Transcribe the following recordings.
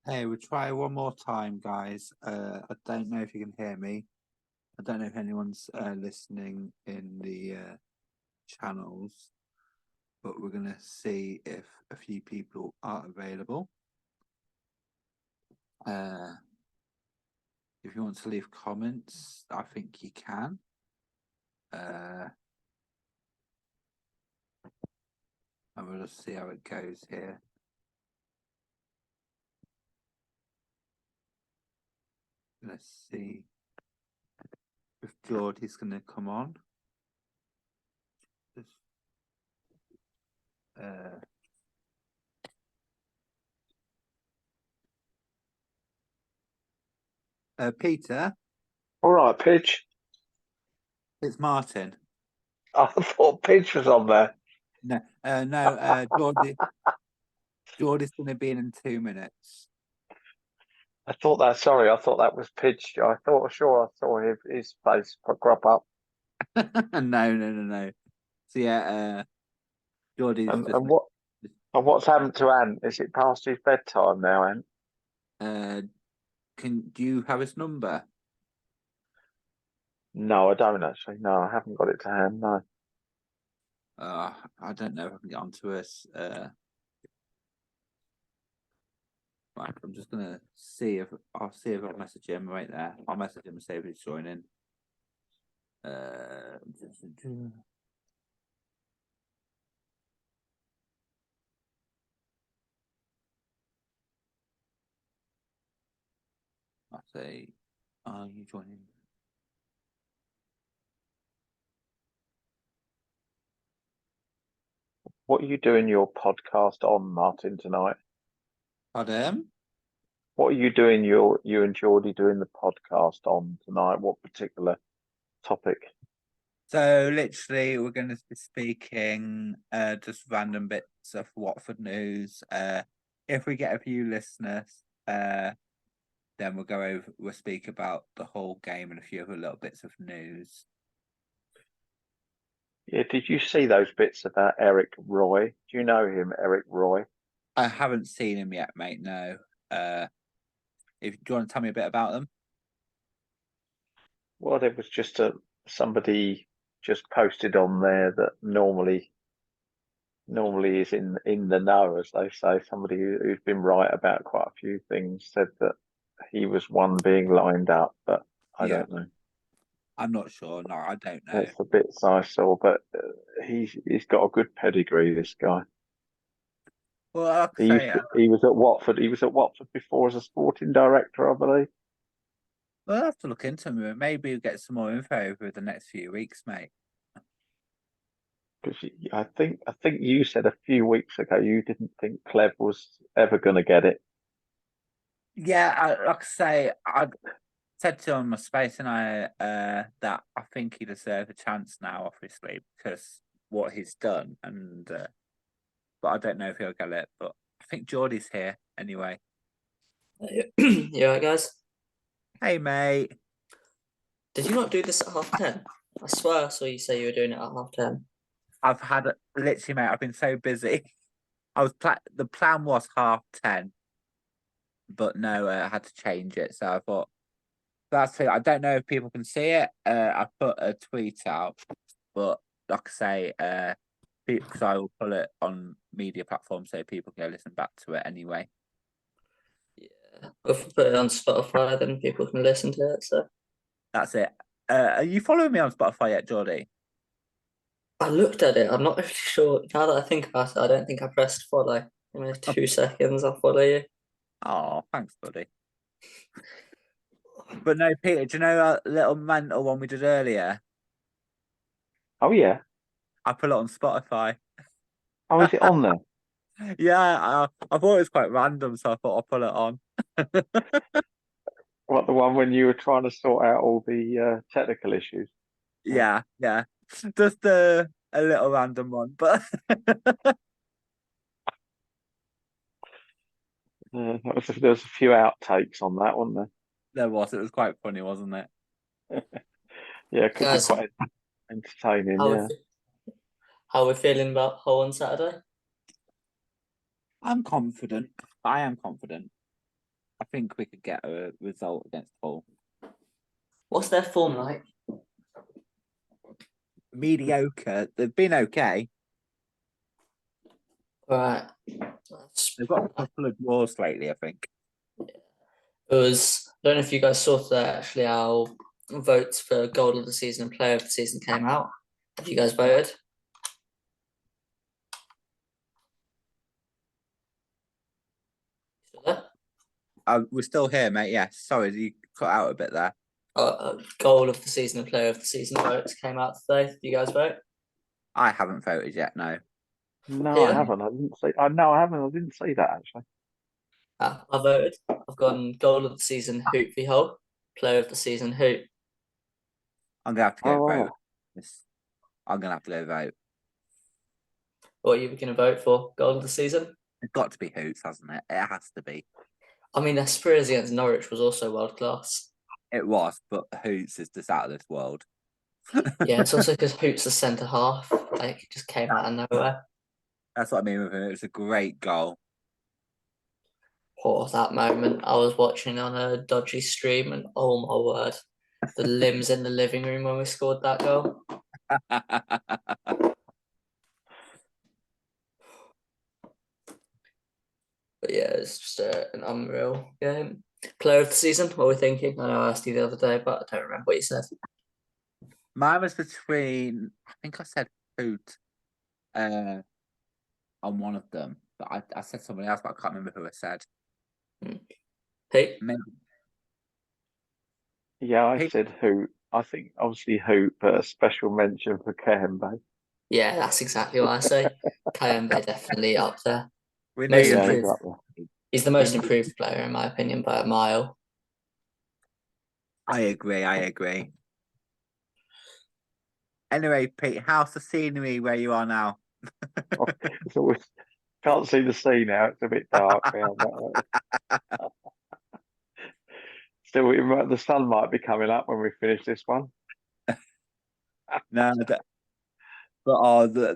Hey, we'll try one more time, guys. I don't know if you can hear me. I don't know if anyone's listening in the channels, but we're going to see if a few people are available. If you want to leave comments, I think you can. And we'll just see how it goes here. Let's see if Jordi's going to come on. Peter, All right, Pidge. it's Martin. I thought Pidge was on there. No, no, Jordi. Jordi's going to be in 2 minutes. I thought that was Pidge. I thought, sure, I saw his face crop up. No. So yeah, Jordi's And just and what and what's happened to Ant? Is it past his bedtime now, Ant? uh do you have his number? No, I don't actually. No, I haven't got it to hand. No. I don't know if I can get onto us. Right, I'm just gonna see if I'll message him right there. I'll message him and say if he's joining. Uh I'll say, are you joining? What are you doing your podcast on, Martin, tonight? Pardon? What are you doing you and Jordi doing the podcast on tonight? What particular topic? So literally, we're going to be speaking just random bits of Watford news. If we get a few listeners, then we'll speak about the whole game and a few other little bits of news. Yeah, did you see those bits about Eric Roy? Do you know him, Eric Roy? I haven't seen him yet, mate. No. Do you want to tell me a bit about them? Well, there was just somebody just posted on there that normally is in the know, as they say. Somebody who's been right about quite a few things said that he was one being lined up, but I Yeah, don't know. I'm not sure. No, I don't know. That's the bits I saw, but he's got a good pedigree. This guy. Well, like I say, He was at Watford. He was at Watford before as a sporting director, I believe. we'll have to look into him. Maybe we'll get some more info over the next few weeks, mate. Because I think you said a few weeks ago you didn't think Clev was ever going to get it. Yeah, like I say, I said to him on my space and that I think he deserves a chance now, obviously, because what he's done, and but I don't know if he'll get it. But I think Jordi's here anyway. You alright, guys? Hey, mate. Did you not do this at 10:30? I swear I saw you say you were doing it at 10:30. I've had literally, mate. I've been so busy. The plan was 10:30, but no, I had to change it. So I thought that's it. I don't know if people can see it. I put a tweet out, but like I say, because I will put it on media platforms so people can listen back to it anyway. Yeah. If we put it on Spotify, then people can listen to it. So That's it. Are you following me on Spotify yet, Jordi? I looked at it. I'm not really sure. Now that I think about it, I don't think I pressed follow. In 2 seconds, I'll follow you. Oh, thanks, buddy. But no, Peter, do you know that little mental one we did earlier? Oh yeah. I put it on Spotify. Oh, is it on there? Yeah, I thought it was quite random, so I thought I'll put it on. What, the one when you were trying to sort out all the technical issues? Yeah. Just a little random one, but There was a few outtakes on that, wasn't there? there was. It was quite funny, wasn't it? Yeah, it could be Guys, quite entertaining. how Yeah. we how we feeling about Hull on Saturday? I'm confident. I am confident. I think we could get a result against Hull. What's their form like? Mediocre. They've been okay. Right. They've got a couple of draws lately, I think. I don't know if you guys saw that actually our votes for goal of the season and player of the season came out. Have you guys voted? Still there? We're still here, mate. Yes. Sorry, you cut out a bit there. Goal of the season and player of the season votes came out today. Did you guys vote? I haven't voted yet. No. No, I Peter? haven't. I didn't see. No, I haven't. I didn't see that actually. I voted. I've gone goal of the season Hoop v Hull, player of the season Hoop. I'm gonna have to go Oh, vote. wow. I'm gonna have to go vote. What are you going to vote for? Goal of the season? It's got to be Hoots, hasn't it? It has to be. I mean, their Spurs against Norwich was also world class. It was, but Hoots is just out of this world. Yeah, it's also because Hoop's the centre half. Like, it just came out of nowhere. That's what I mean with him. It was a great goal. Oh, that moment I was watching on a dodgy stream, and oh my word, the limbs in the living room when we scored that goal. But yeah, it's just an unreal game. Player of the season, what are we thinking? I know I asked you the other day, but I don't remember what you said. Mine was between, I think I said Hoot on one of them, but I said somebody else, but I can't remember who I said. Pete? Maybe Yeah, I Pete. said who. I think obviously who, but a special mention for Kembe. Yeah, that's exactly what I say. Kayembe definitely up there. We knew Most you Yeah, were he's improved. up there. He's the we most knew, improved player in my opinion by a mile. I agree. Anyway, Pete, how's the scenery where you are now? It's always can't see the sea now. It's a bit dark now. But, still, the sun might be coming up when we finish this one. No, but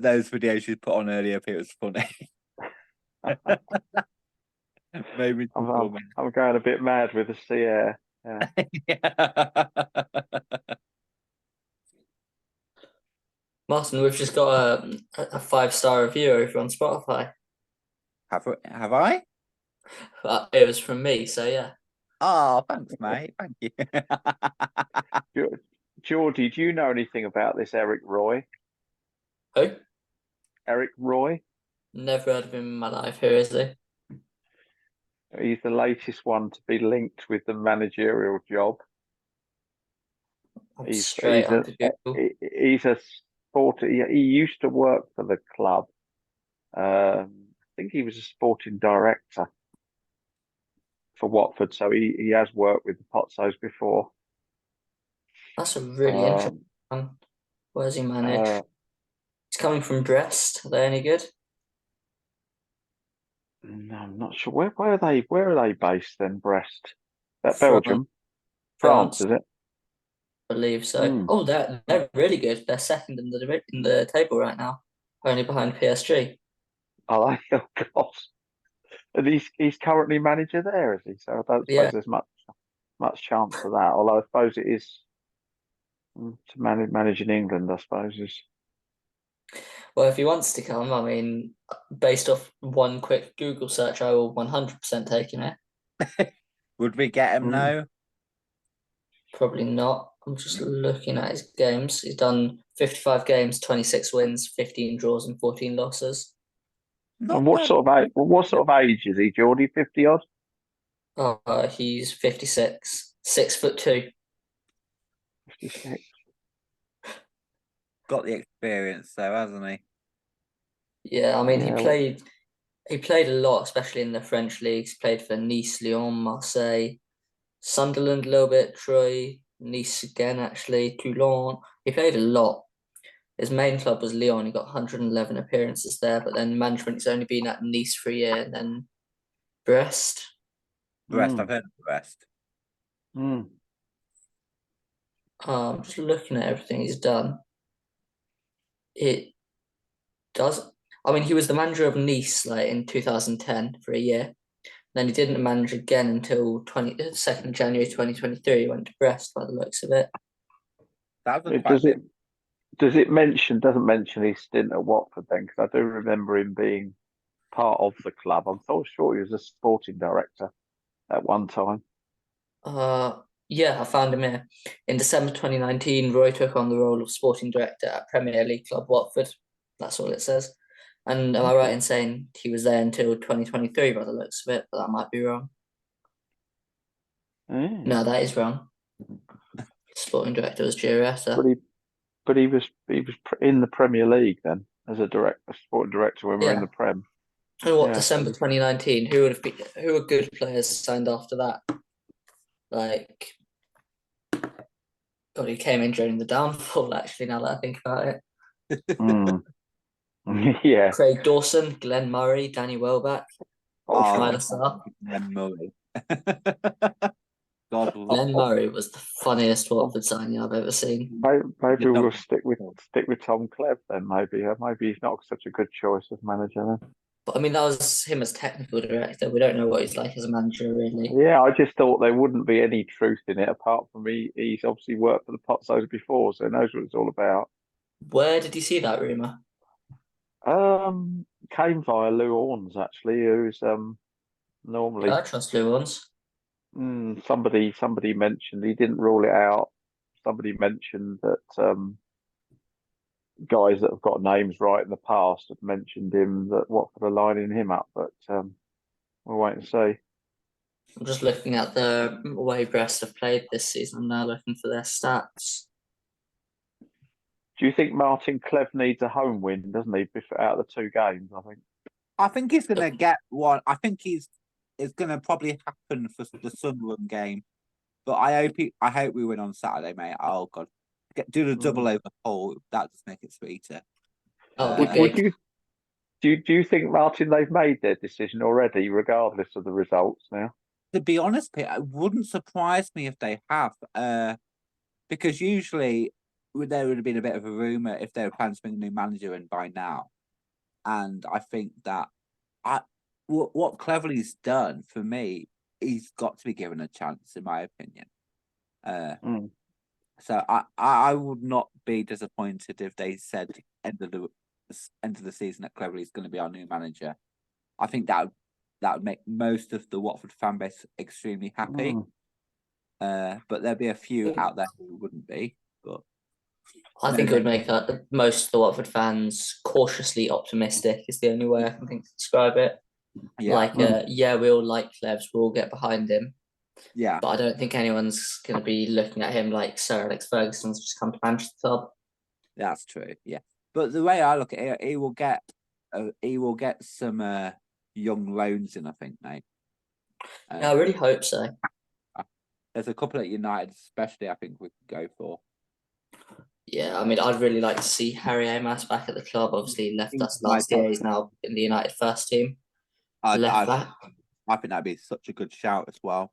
those videos you put on earlier, Pete, was funny. Maybe I'm going a bit mad with the sea air. Yeah. Martin, we've just got a 5-star review over on Spotify. Have I? It was from me, so yeah. Oh, thanks, mate. Thank you. Jordi, do you know anything about this Eric Roy? Who? Eric Roy? Never heard of him in my life. Who is he? He's the latest one to be linked with the managerial job. I'm He's straight he's a onto Google. he's a sport. He used to work for the club. I think he was a sporting director for Watford, so he has worked with the Pozzos before. That's a really interesting Um, one. Where's he managed? uh, He's coming from Brest. Are they any good? no, I'm not sure. Where are they based then? Brest, that From Belgium, France, France, is it? I believe so. Mm. Oh, they're really good. They're second in the table right now, only behind PSG. Oh, oh God! And he's currently manager there, is he? So I don't suppose Yeah. there's much chance of that. Although I suppose it is to manage in England. I suppose is. Well, if he wants to come, I mean, based off one quick Google search, I will 100% take him here. Would we get him Mm. now? Probably not. I'm just looking at his games. He's done 55 games, 26 wins, 15 draws, and 14 losses. And Not bad. what sort of age is he, Geordie? 50 odd? He's 56, 6'2". 56. Got the experience, though, hasn't he? Yeah, I mean, he Yeah. played a lot, especially in the French leagues. Played for Nice, Lyon, Marseille, Sunderland a little bit, Troyes, Nice again, actually, Toulon. He played a lot. His main club was Lyon. He got 111 appearances there, but then management's only been at Nice for a year, and then Brest. Brest, Mm, I've heard of Brest. mm. Just looking at everything he's done, it does. I mean, he was the manager of Nice like in 2010 for a year. Then he didn't manage again until 2nd January 2023. He went to Brest by the looks of it. That was It quite a does bit. it doesn't mention his stint at Watford then, because I do remember him being part of the club. I'm so sure he was a sporting director at one time. Yeah, I found him here. In December 2019, Roy took on the role of sporting director at Premier League club Watford. That's all it says. And am I right in saying he was there until 2023 by the looks of it? But that might be wrong. Yeah. No, that is wrong. Sporting director was Gioretta. But he was in the Premier League then as a sporting director when we were in Yeah. the Prem. And what, Yeah, December 2019? Who were good players signed after that? Like, God, he came in during the downfall, actually, now that I think about it. Mm. Yeah. Craig Dawson, Glenn Murray, Danny Welbeck, Oh, Schneider Star. Glenn Murray. God love Glenn Murray was the funniest Watford signing I've ever seen. maybe You we'll know- stick with Tom Cleve then. Maybe he's not such a good choice as manager then. But I mean, that was him as technical director. We don't know what he's like as a manager, really. Yeah, I just thought there wouldn't be any truth in it apart from he's obviously worked for the Pozzos before, so he knows what it's all about. Where did you see that rumour? Came via Lou Orns actually, who's normally Yeah, I trust Lou Orns. somebody mentioned he didn't rule it out. Somebody mentioned that guys that have got names right in the past have mentioned him that Watford are lining him up, but we'll wait and see. I'm just looking at the way Brest have played this season. I'm now looking for their stats. Do you think Martin Cleve needs a home win, doesn't he, out of the two games, I think? I think he's going to get one. I think it's going to probably happen for the Sunderland game. But I hope we win on Saturday, mate. Oh, God. Do the double over Hull. That just make it sweeter. Oh, Would you do you think, Martin, they've made their decision already, regardless of the results now? To be honest, Pete, it wouldn't surprise me if they have. Because usually there would have been a bit of a rumour if they were planning to bring a new manager in by now. And I think that what Cleverly's done for me, he's got to be given a chance, in my opinion. So I would not be disappointed if they said end of the season that Cleverly's going to be our new manager. I think that would make most of the Watford fan base extremely happy. But there'd be a few out there who wouldn't be. But I think it would make most of the Watford fans cautiously optimistic. Is the only way I can think to describe it. Yeah. Yeah, we all like Cleves. We'll get behind him. Yeah. But I don't think anyone's going to be looking at him like Sir Alex Ferguson's just come to Manchester club. That's true. Yeah. But the way I look at it, he will get some young loans in, I think, mate. Yeah, I really hope so. There's a couple at United, especially, I think we could go for. Yeah, I mean, I'd really like to see Harry Amos back at the club. Obviously, he left us last year. He's now in the United first team. I think that'd be such a good shout as well.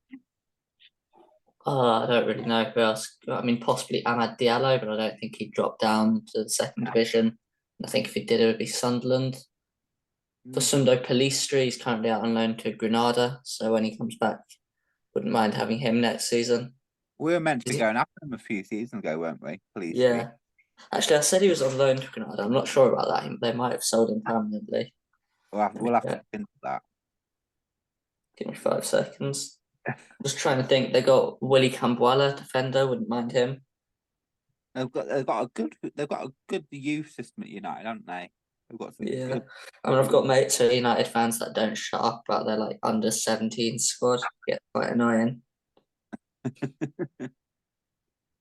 I don't really know who else. I mean, possibly Ahmad Diallo, but I don't think he'd drop down to the second division. I think if he did, it would be Sunderland. For Sundo Palistri, he's currently out on loan to Granada. So when he comes back, wouldn't mind having him next season. We were meant to be going after him a few seasons ago, weren't we? Yeah. Actually, I said he was on loan to Granada. I'm not sure about that. They might have sold him permanently. We'll have to look into that. Give me 5 seconds. Just trying to think. They got Willie Cambuala, defender. Wouldn't mind him. They've got a good youth system at United, haven't they? They've got some Yeah. good... I mean, I've got mates who are United fans that don't shut up about their like under 17 squad. Get quite annoying.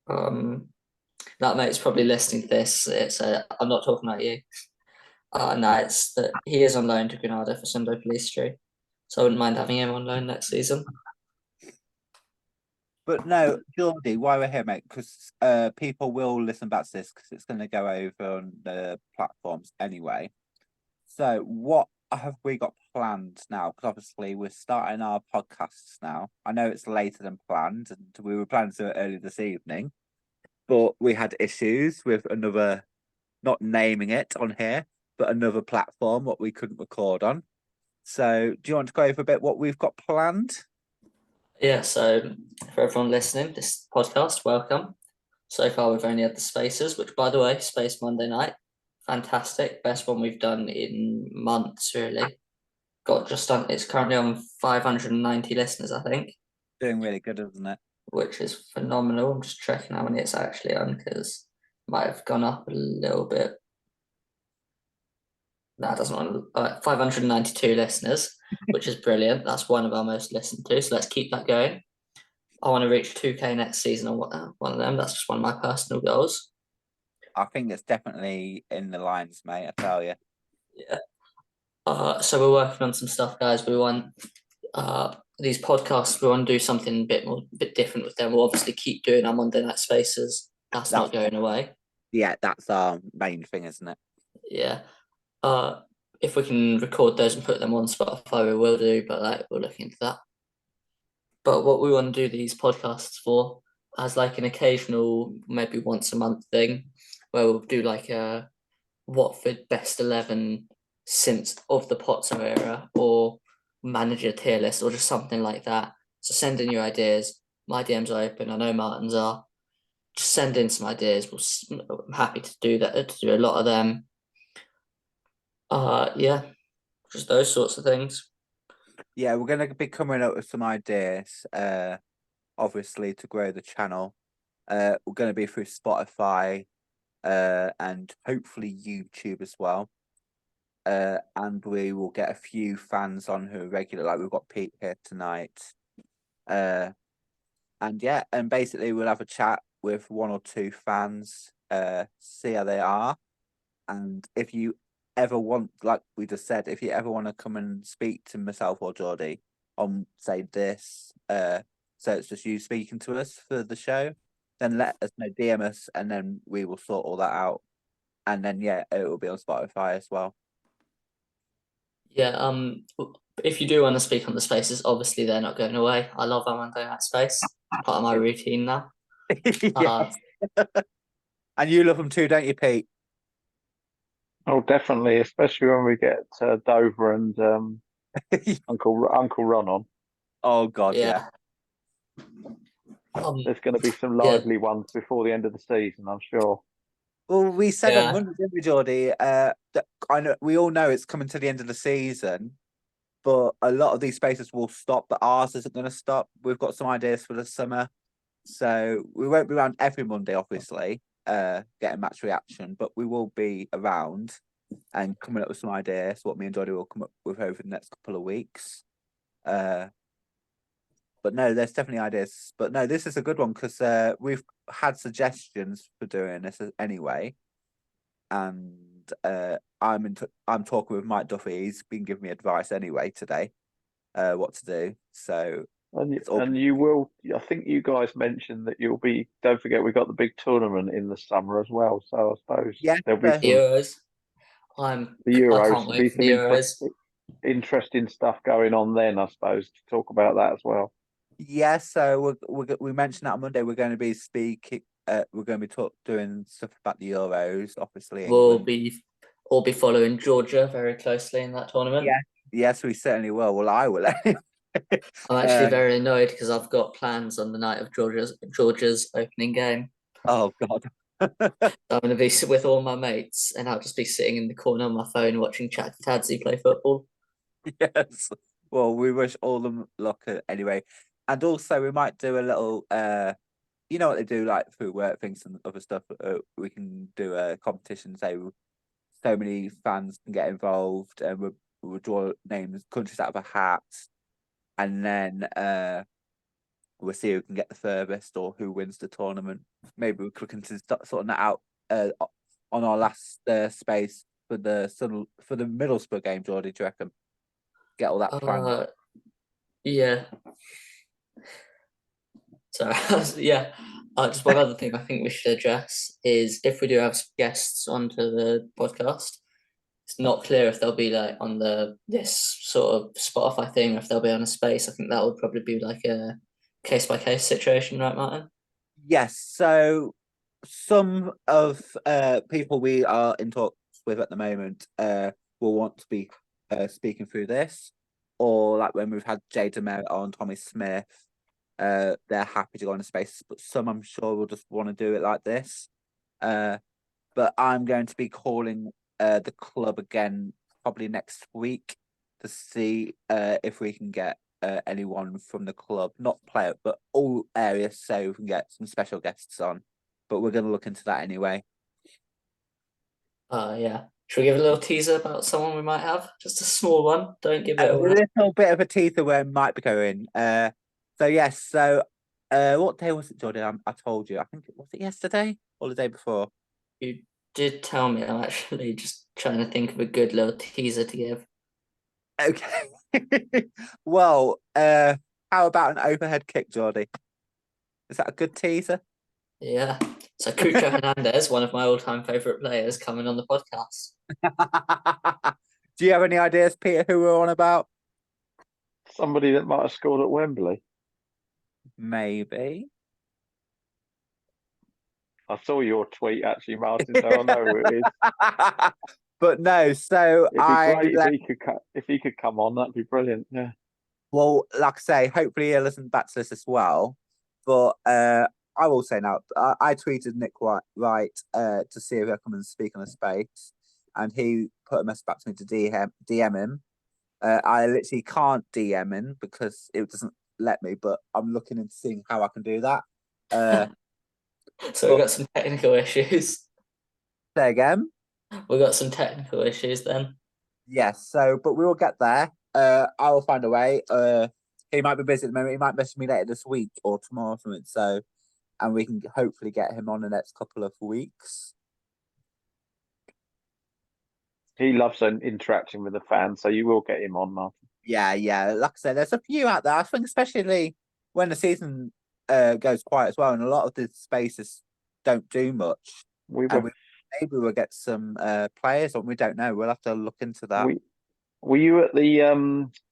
That mate's probably listening to this. I'm not talking about you. No, it's that he is on loan to Granada for Sunday Palistri. So I wouldn't mind having him on loan next season. But no, Jordi, why we're here, mate? Because people will listen back to this because it's going to go over on the platforms anyway. So what have we got planned now? Because obviously we're starting our podcasts now. I know it's later than planned, and we were planning to do it early this evening, but we had issues with not naming it on here, but another platform what we couldn't record on. So, do you want to go over a bit what we've got planned? Yeah, so for everyone listening, this podcast, welcome. So far, we've only had the Spaces, which, by the way, Space Monday night, fantastic, best one we've done in months, really. Got just done. It's currently on 590 listeners, I think, Doing really good, isn't it? which is phenomenal. I'm just checking how many it's actually on because it might have gone up a little bit. That doesn't want 592 listeners, which is brilliant. That's one of our most listened to. So let's keep that going. I want to reach 2K next season on one of them. That's just one of my personal goals. I think it's definitely in the lines, mate. I tell you. Yeah. So we're working on some stuff, guys. We want these podcasts. We want to do something a bit different with them. We'll obviously keep doing our Monday night spaces. That's not going away. Yeah, that's our main thing, isn't it? Yeah. If we can record those and put them on Spotify, we will do. But like, we'll look into that. But what we want to do these podcasts for, as like an occasional, maybe once a month thing, where we'll do like a Watford best 11 since of the Potter era, or manager tier list, or just something like that. So send in your ideas. My DMs are open. I know Martin's are. Just send in some ideas. I'm happy to do that. To do a lot of them. Yeah, just those sorts of things. Yeah, we're gonna be coming up with some ideas. Obviously to grow the channel. We're gonna be through Spotify, and hopefully YouTube as well. And we will get a few fans on who are regular, like we've got Pete here tonight. And yeah, and basically we'll have a chat with one or two fans, see how they are. And if you ever want, like we just said, if you ever want to come and speak to myself or Jordi on, say, this, so it's just you speaking to us for the show, then let us know, DM us, and then we will sort all that out. And then, yeah, it will be on Spotify as well. Yeah. If you do want to speak on the spaces, obviously they're not going away. I love our Monday night space. It's part of my routine now. Yes. And you love them too, don't you, Pete? Oh, definitely, especially when we get Dover and Uncle Ron on. Oh, God, Yeah. There's going to be some Yeah. lively ones before the end of the season, I'm sure. Well, we said on Yeah. Monday, didn't we, Jordi? That I know we all know it's coming to the end of the season, but a lot of these spaces will stop, but ours isn't going to stop. We've got some ideas for the summer, so we won't be around every Monday, obviously, getting match reaction, but we will be around and coming up with some ideas. What me and Jordi will come up with over the next couple of weeks. But no, there's definitely ideas. But no, this is a good one because we've had suggestions for doing this anyway, and I'm talking with Mike Duffy. He's been giving me advice anyway today, what to do. So And you will, I think you guys mentioned that you'll be, don't forget, we've got the big tournament in the summer as well. So I suppose yeah, there'll be some, Euros. the I Euros, can't there'll wait be for the some Euros. interesting stuff going on then, I suppose, to talk about that as well. yeah. So we mentioned that on Monday. We're going to be speaking. We're going to be doing stuff about the Euros, obviously We'll England. be all be following Georgia very closely in that tournament. Yeah, yes, we certainly will. Well, I will. I'm actually very annoyed because I've got plans on the night of Georgia's opening game. Oh God. I'm going to be with all my mates, and I'll just be sitting in the corner on my phone watching Chat Tadzi play football. Yes. Well, we wish all them luck anyway. And also we might do a little you know what they do like through work things and other stuff. We can do a competition, say so many fans can get involved and we'll draw names, countries out of a hat, and then we'll see who can get the furthest or who wins the tournament. Maybe we can start sorting that out on our last space for the Middlesbrough game, Jordi, do you reckon? Get all that planned. Yeah. So yeah. Just one other thing I think we should address is if we do have guests onto the podcast, it's not clear if they'll be like on this sort of Spotify thing or if they'll be on a space. I think that would probably be like a case by case situation, right, Martin? Yes. So some of people we are in talks with at the moment will want to be speaking through this, or like when we've had Jay Demerit on, Tommy Smith, they're happy to go on a space, but some I'm sure will just want to do it like this. But I'm going to be calling the club again probably next week to see if we can get anyone from the club, not player, but all areas, so we can get some special guests on. But we're going to look into that anyway. Yeah. Should we give a little teaser about someone we might have? Just a small one. Don't give it A away. little bit of a teaser where it might be going. So yes, so what day was it, Jordi? I told you. I think was it yesterday or the day before? You did tell me. I'm actually just trying to think of a good little teaser to give. Okay. Well, how about an overhead kick, Jordi? Is that a good teaser? Yeah. So Cucho Hernandez, one of my all-time favorite players, coming on the podcast. Do you have any ideas, Peter, who we're on about? Somebody that might have scored at Wembley. Maybe. I saw your tweet actually, Martin, so I know who it is. But no, so It'd be great if he could come on. That'd be brilliant. Yeah. well, like I say, hopefully he'll listen back to this as well. But I will say now, I tweeted Nick Wright to see if he'll come and speak on a space, and he put a message back to me to DM him. I literally can't DM him because it doesn't let me, but I'm looking into seeing how I can do that. So we've got some technical issues. Say again. We've got some technical issues then. Yes, so but we will get there. I will find a way. He might be busy at the moment. He might message me later this week or tomorrow or something. So, and we can hopefully get him on the next couple of weeks. He loves interacting with the fans, so you will get him on, Martin. Yeah. Like I said, there's a few out there. I think especially when the season goes quiet as well, and a lot of the spaces don't do much. Maybe we'll get some players, or we don't know. We'll have to look into that. Were you at the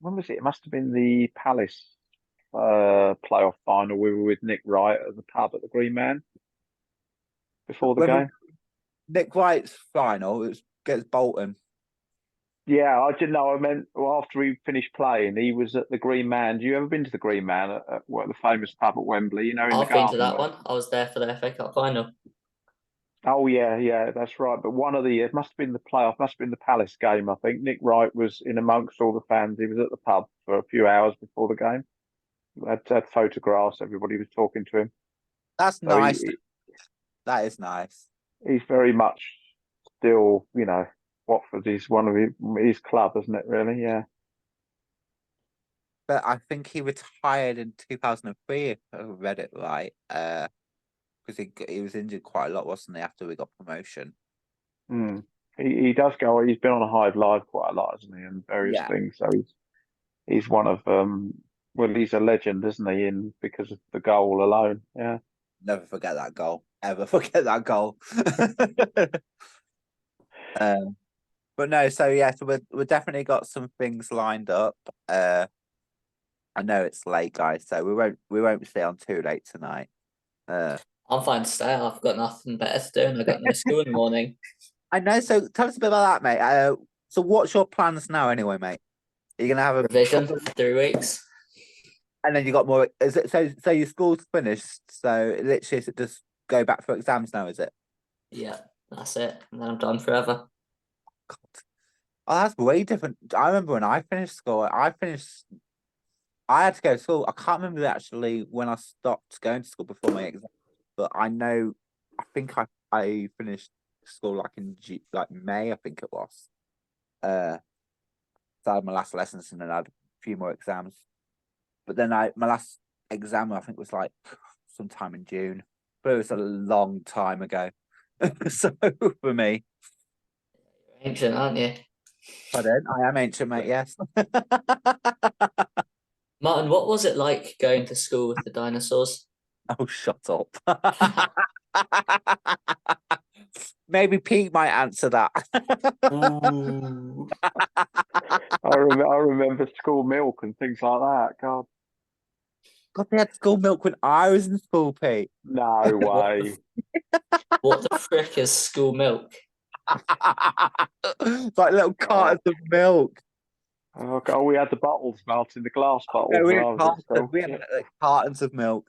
when was it? It must have been the Palace playoff final. We were with Nick Wright at the pub at the Green Man before the game. Nick Wright's final, it gets Bolton. Yeah, I didn't know. I meant after he finished playing, he was at the Green Man. Have you ever been to the Green Man at the famous pub at Wembley? You know, in I've the been to garden that there. one. I was there for the FA Cup final. Oh yeah, that's right. But it must have been the playoff, must have been the Palace game. I think Nick Wright was in amongst all the fans. He was at the pub for a few hours before the game. Had photographs. Everybody was talking to him. That's nice. That is nice. He's very much still, Watford is one of his club, isn't it? Really, yeah. But I think he retired in 2003, if I read it right. Because he was injured quite a lot, wasn't he? After we got promotion. He does go. He's been on a high live quite a lot, hasn't he? And various things. So he's one of well, he's a legend, isn't he? Because of the goal alone. Yeah. Never forget that goal. Ever forget that goal. But no, so yeah, so we've definitely got some things lined up. I know it's late, guys, so we won't stay on too late tonight. I'm fine to stay. I've got nothing better to do, and I've got no school in the morning. I know. So tell us a bit about that, mate. So what's your plans now, anyway, mate? Are you gonna have a revision for 3 weeks, and then you got more? Is it so? Your school's finished, so literally, is it just go back for exams now? Is it? Yeah, that's it, and then I'm done forever. God. Oh, that's way different. I remember when I finished school. I had to go to school. I can't remember actually when I stopped going to school before my exam, but I know. I think I finished school like in May. I think it was. So I had my last lessons and then I had a few more exams. But then my last exam I think was like sometime in June. But it was a long time ago. So for me. You're ancient, aren't you? Pardon? I am ancient, mate, yes. Martin, what was it like going to school with the dinosaurs? Oh, shut up. Maybe Pete might answer that. Ooh. I remember school milk and things like that. God, they had school milk when I was in school, Pete. no way. What the frick is school milk? It's like little cartons of milk. Oh, we had the bottles, Martin, the glass bottles Yeah, when I was at school. we had like, cartons of milk.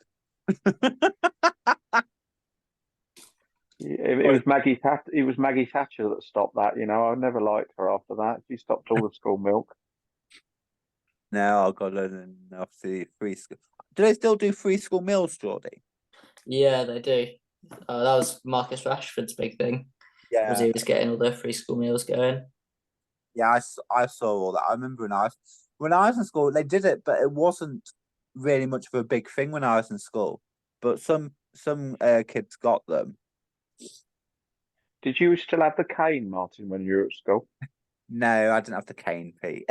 It was Maggie Thatcher. It was Maggie Thatcher that stopped that. I never liked her after that. She stopped all the school milk. No, oh god, and obviously free school. Do they still do free school meals, Jordi? Yeah, they do. That was Marcus Rashford's big thing, was Yeah, he was getting all the free school meals going. yeah, I saw all that. I remember when I was in school, they did it, but it wasn't really much of a big thing when I was in school. But some kids got them. Did you still have the cane, Martin, when you were at school? No, I didn't have the cane, Pete.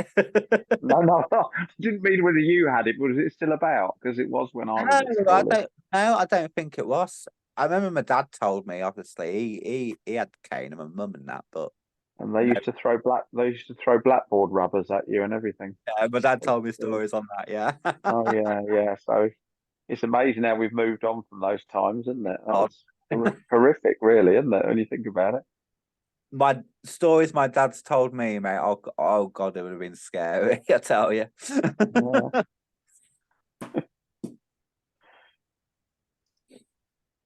No, no, no. I didn't mean whether you had it, but was it still about? Because it was when I was at No, I school. don't. No, I don't think it was. I remember my dad told me. Obviously, he had the cane, and my mum and that. But And they no, used to throw blackboard rubbers at you and everything. my dad told me Yeah. stories on that. Yeah. Oh yeah, yeah. So it's amazing how we've moved on from those times, isn't it? That Oh, was horrific, really, isn't it? When you think about it. my stories my dad's told me, mate. Oh God, it would have been scary. I tell you. Yeah.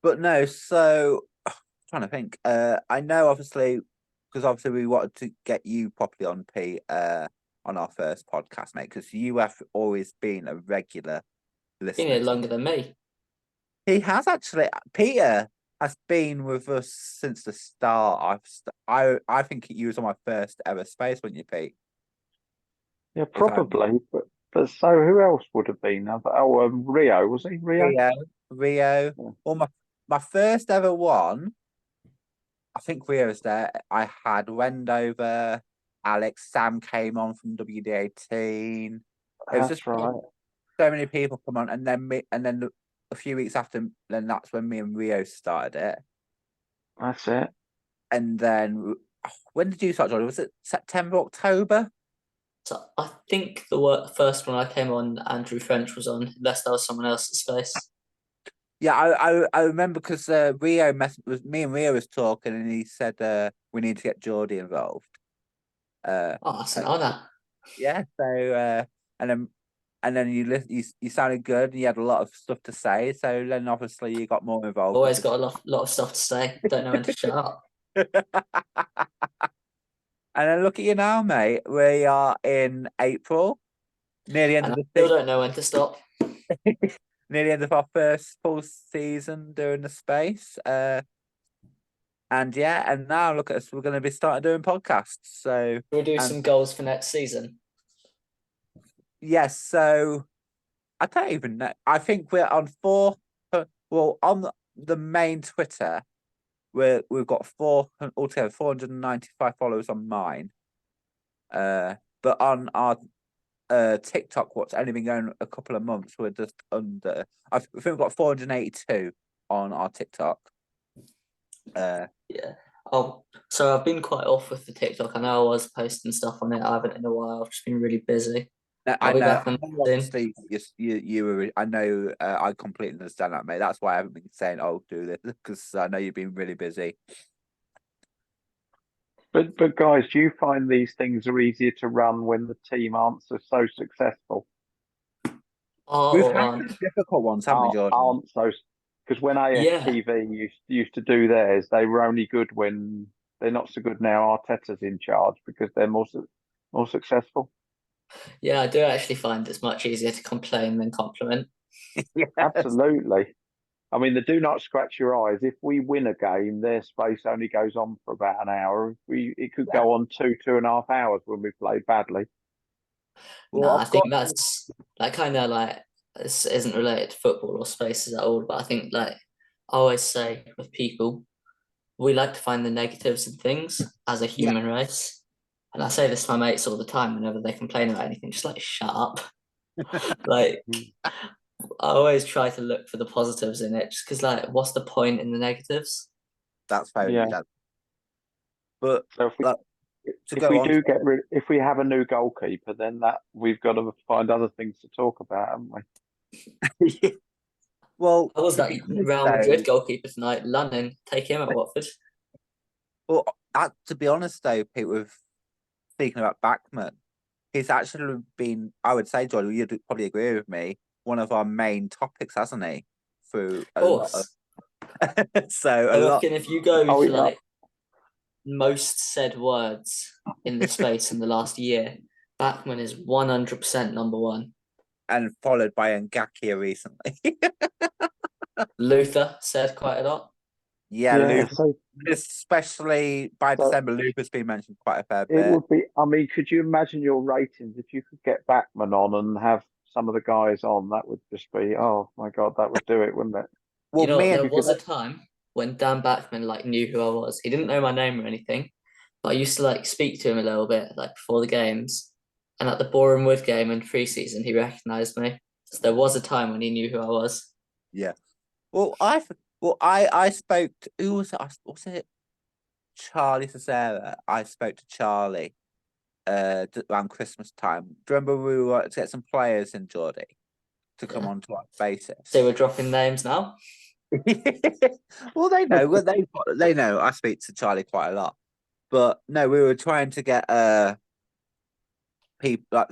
But no, so trying to think. I know obviously because obviously we wanted to get you properly on Pete on our first podcast, mate, because you have always been a regular Been listener. here longer than me. He has actually. Peter has been with us since the start. I think you was on my first ever space, wasn't you, Pete? Yeah, If I probably. But so who else would have been? Oh, Rio, was he Rio? Rio. Yeah, Well, my first ever one. I think Rio was there. I had Wendover, Alex, Sam came on from WD18. It was just that's right. so many people come on, and then a few weeks after, then that's when me and Rio started it. That's it. And then when did you start, Jordan? Was it September, October? So I think first one I came on, Andrew French was on, unless that was someone else's space. Yeah, I remember because Rio was me and Rio was talking, and he said we need to get Jordi involved. Oh, that's an So, honour. yeah, so and then you sounded good, and you had a lot of stuff to say. So then obviously you got more involved with Always got a lot of stuff to say. Don't know when to shut up. And then look at you now, mate. We are in April, near the end And of I the still thing, don't know when to stop. near the end of our first full season doing the space. And yeah, and now look at us. We're going to be starting doing podcasts. So We'll do and some goals for next season. yes, so I don't even know. I think we're on well, on the main Twitter, we've got altogether 495 followers on mine. But on our TikTok, what's only been going a couple of months, we're just under. I think we've got 482 on our TikTok. Yeah. Oh, so I've been quite off with the TikTok. I know I was posting stuff on it. I haven't in a while. I've just been really busy. I I'll be know. back on soon. Obviously, you were. I know. I completely understand that, mate. That's why I haven't been saying, "Oh, do this," because I know you've been really busy. But guys, do you find these things are easier to run when the team aren't so successful? Are We've or had aren't? some difficult ones, haven't we, Aren't, Jordan? aren't so? Because when Yeah. AFTV used to do theirs, they were only good when they're not so good now. Arteta's in charge because they're more successful. Yeah, I do actually find it's much easier to complain than compliment. Yes, Absolutely. I mean, the do not scratch your eyes. If we win a game, their space only goes on for about an hour. It could yeah. go on 2.5 hours when we play badly. Well, Nah, I I've got. think that kind of like this isn't related to football or spaces at all. But I think like I always say with people, we like to find the negatives in things as a Yeah, human race. And I say this to my mates all the time whenever they complain about anything, just like shut up. Like Mm. I always try to look for the positives in it, just because like what's the point in the negatives? that's fair enough, Yeah. Dad. But So like, to if go we on, do get rid, if we have a new goalkeeper, then that we've got to find other things to talk about, haven't we? well, How was to that be honest Real Madrid though, goalkeeper tonight? Lunnon, take him at Watford. to be honest though, Pete, with speaking about Backman. he's actually been, I would say, Jordi, you'd probably agree with me, one of our main topics, hasn't he? Through Of a lot of course. so a I lot. reckon if you go Oh to yeah, like most said words in the space in the last year, Bachmann is 100% number one. And followed by Ngakia recently. Luther said quite a lot. Yeah, yeah. Luke, So especially by so December, Luke has been mentioned quite a fair it bit. would be. I mean, could you imagine your ratings if you could get Backman on and have some of the guys on? That would just be. Oh my God, that would do it, wouldn't it? Well, me and There You could. was a time when Dan Bachman like knew who I was. He didn't know my name or anything, but I used to like speak to him a little bit like before the games. And at the Boreham Wood game in pre-season, he recognised me. So there was a time when he knew who I was. yeah. I spoke to, who was it? Was it Charlie Cesara? I spoke to Charlie around Christmas time. Do you remember we were to get some players in, Jordi, to come Yeah. onto our So basis? we're dropping names now. Well, they know. Well, they know. I speak to Charlie quite a lot, but no, we were trying to get people like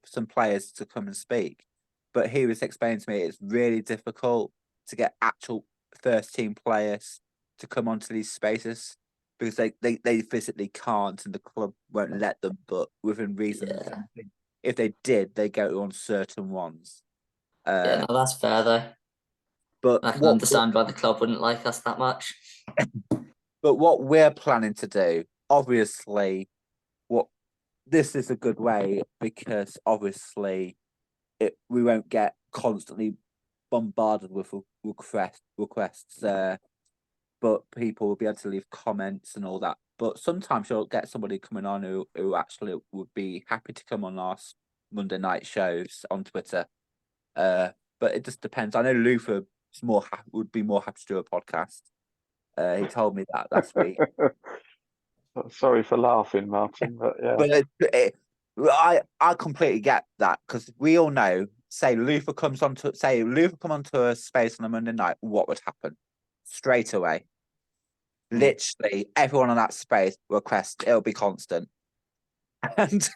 some players to come and speak, but he was explaining to me it's really difficult to get actual first team players to come onto these spaces because they physically can't and the club won't let them, but within reason and Yeah. something. If they did, they go on certain ones. Yeah, no, that's fair though. But I can understand why the club wouldn't like us that much. what we're planning to do, obviously, what this is a good way because obviously we won't get constantly bombarded with requests, but people will be able to leave comments and all that. But sometimes you'll get somebody coming on who actually would be happy to come on our Monday night shows on Twitter. But it just depends. I know Luther would be more happy to do a podcast. He told me that last week. Sorry for laughing, Martin, but yeah. But I completely get that because we all know. Say Luther come onto a space on a Monday night, what would happen straight away? Literally, everyone on that space request it'll be constant, and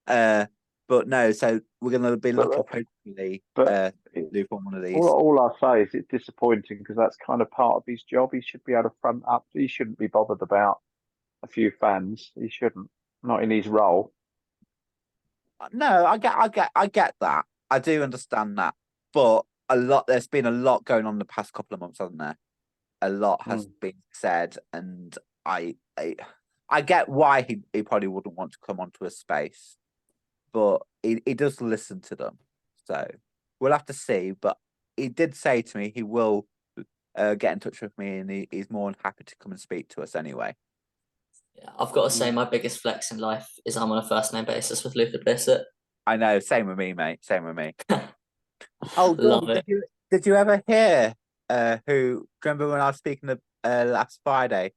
but no. So we're gonna be looking hopefully But Luther on one of these. all I say is it's disappointing because that's kind of part of his job. He should be able to front up. He shouldn't be bothered about a few fans. He shouldn't. Not in his role. No, I get that. I do understand that, but there's been a lot going on the past couple of months, hasn't there? A lot has been said, and I get why he probably wouldn't want to come onto a space, but he does listen to them. So we'll have to see. But he did say to me he will get in touch with me, and he's more than happy to come and speak to us anyway. Yeah, I've got to say my biggest flex in life is I'm on a first name basis with Luther Blissett. I know, same with me, mate. Same with me. Oh, Love it. did you ever hear who? Do you remember when I was speaking last Friday?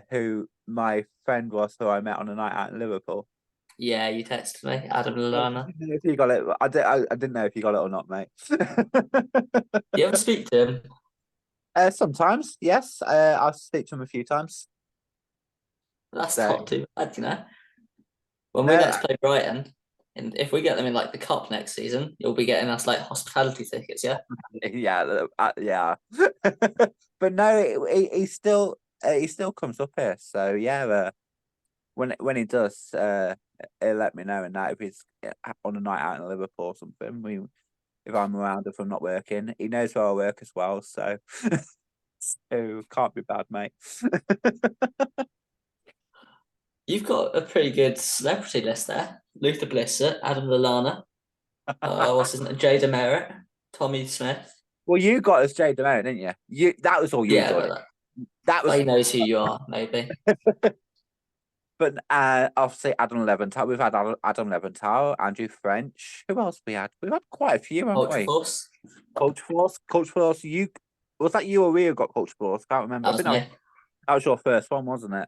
Who my friend was who I met on a night out in Liverpool. Yeah, you texted me, Adam Lallana. If you got it, I didn't know if you got it or not, mate. You ever speak to him? Sometimes, yes. I'll speak to him a few times. That's So, not too bad, you know. When we no, next play Brighton, and if we get them in like the cup next season, you'll be getting us like hospitality tickets, yeah. yeah, yeah. But no, he still comes up here. So yeah, when he does, he'll let me know. And that if he's on a night out in Liverpool or something, if I'm around, if I'm not working, he knows where I work as well. So, so can't be bad, mate. You've got a pretty good celebrity list there. Luther Blissett, Adam Lallana, what's his name? Jada Merritt, Tommy Smith. Well, you got us Jay DeMeo, didn't you? That was all you, Yeah, Jordi. but That was. he knows who you are, maybe. But obviously Adam Leventhal. We've had Adam Leventhal, Andrew French. Who else we had? We've had quite a few, haven't Ultra we? Force. Culture Force. You was that you or we who got Culture Force? Can't remember. That was me. That was your first one, wasn't it?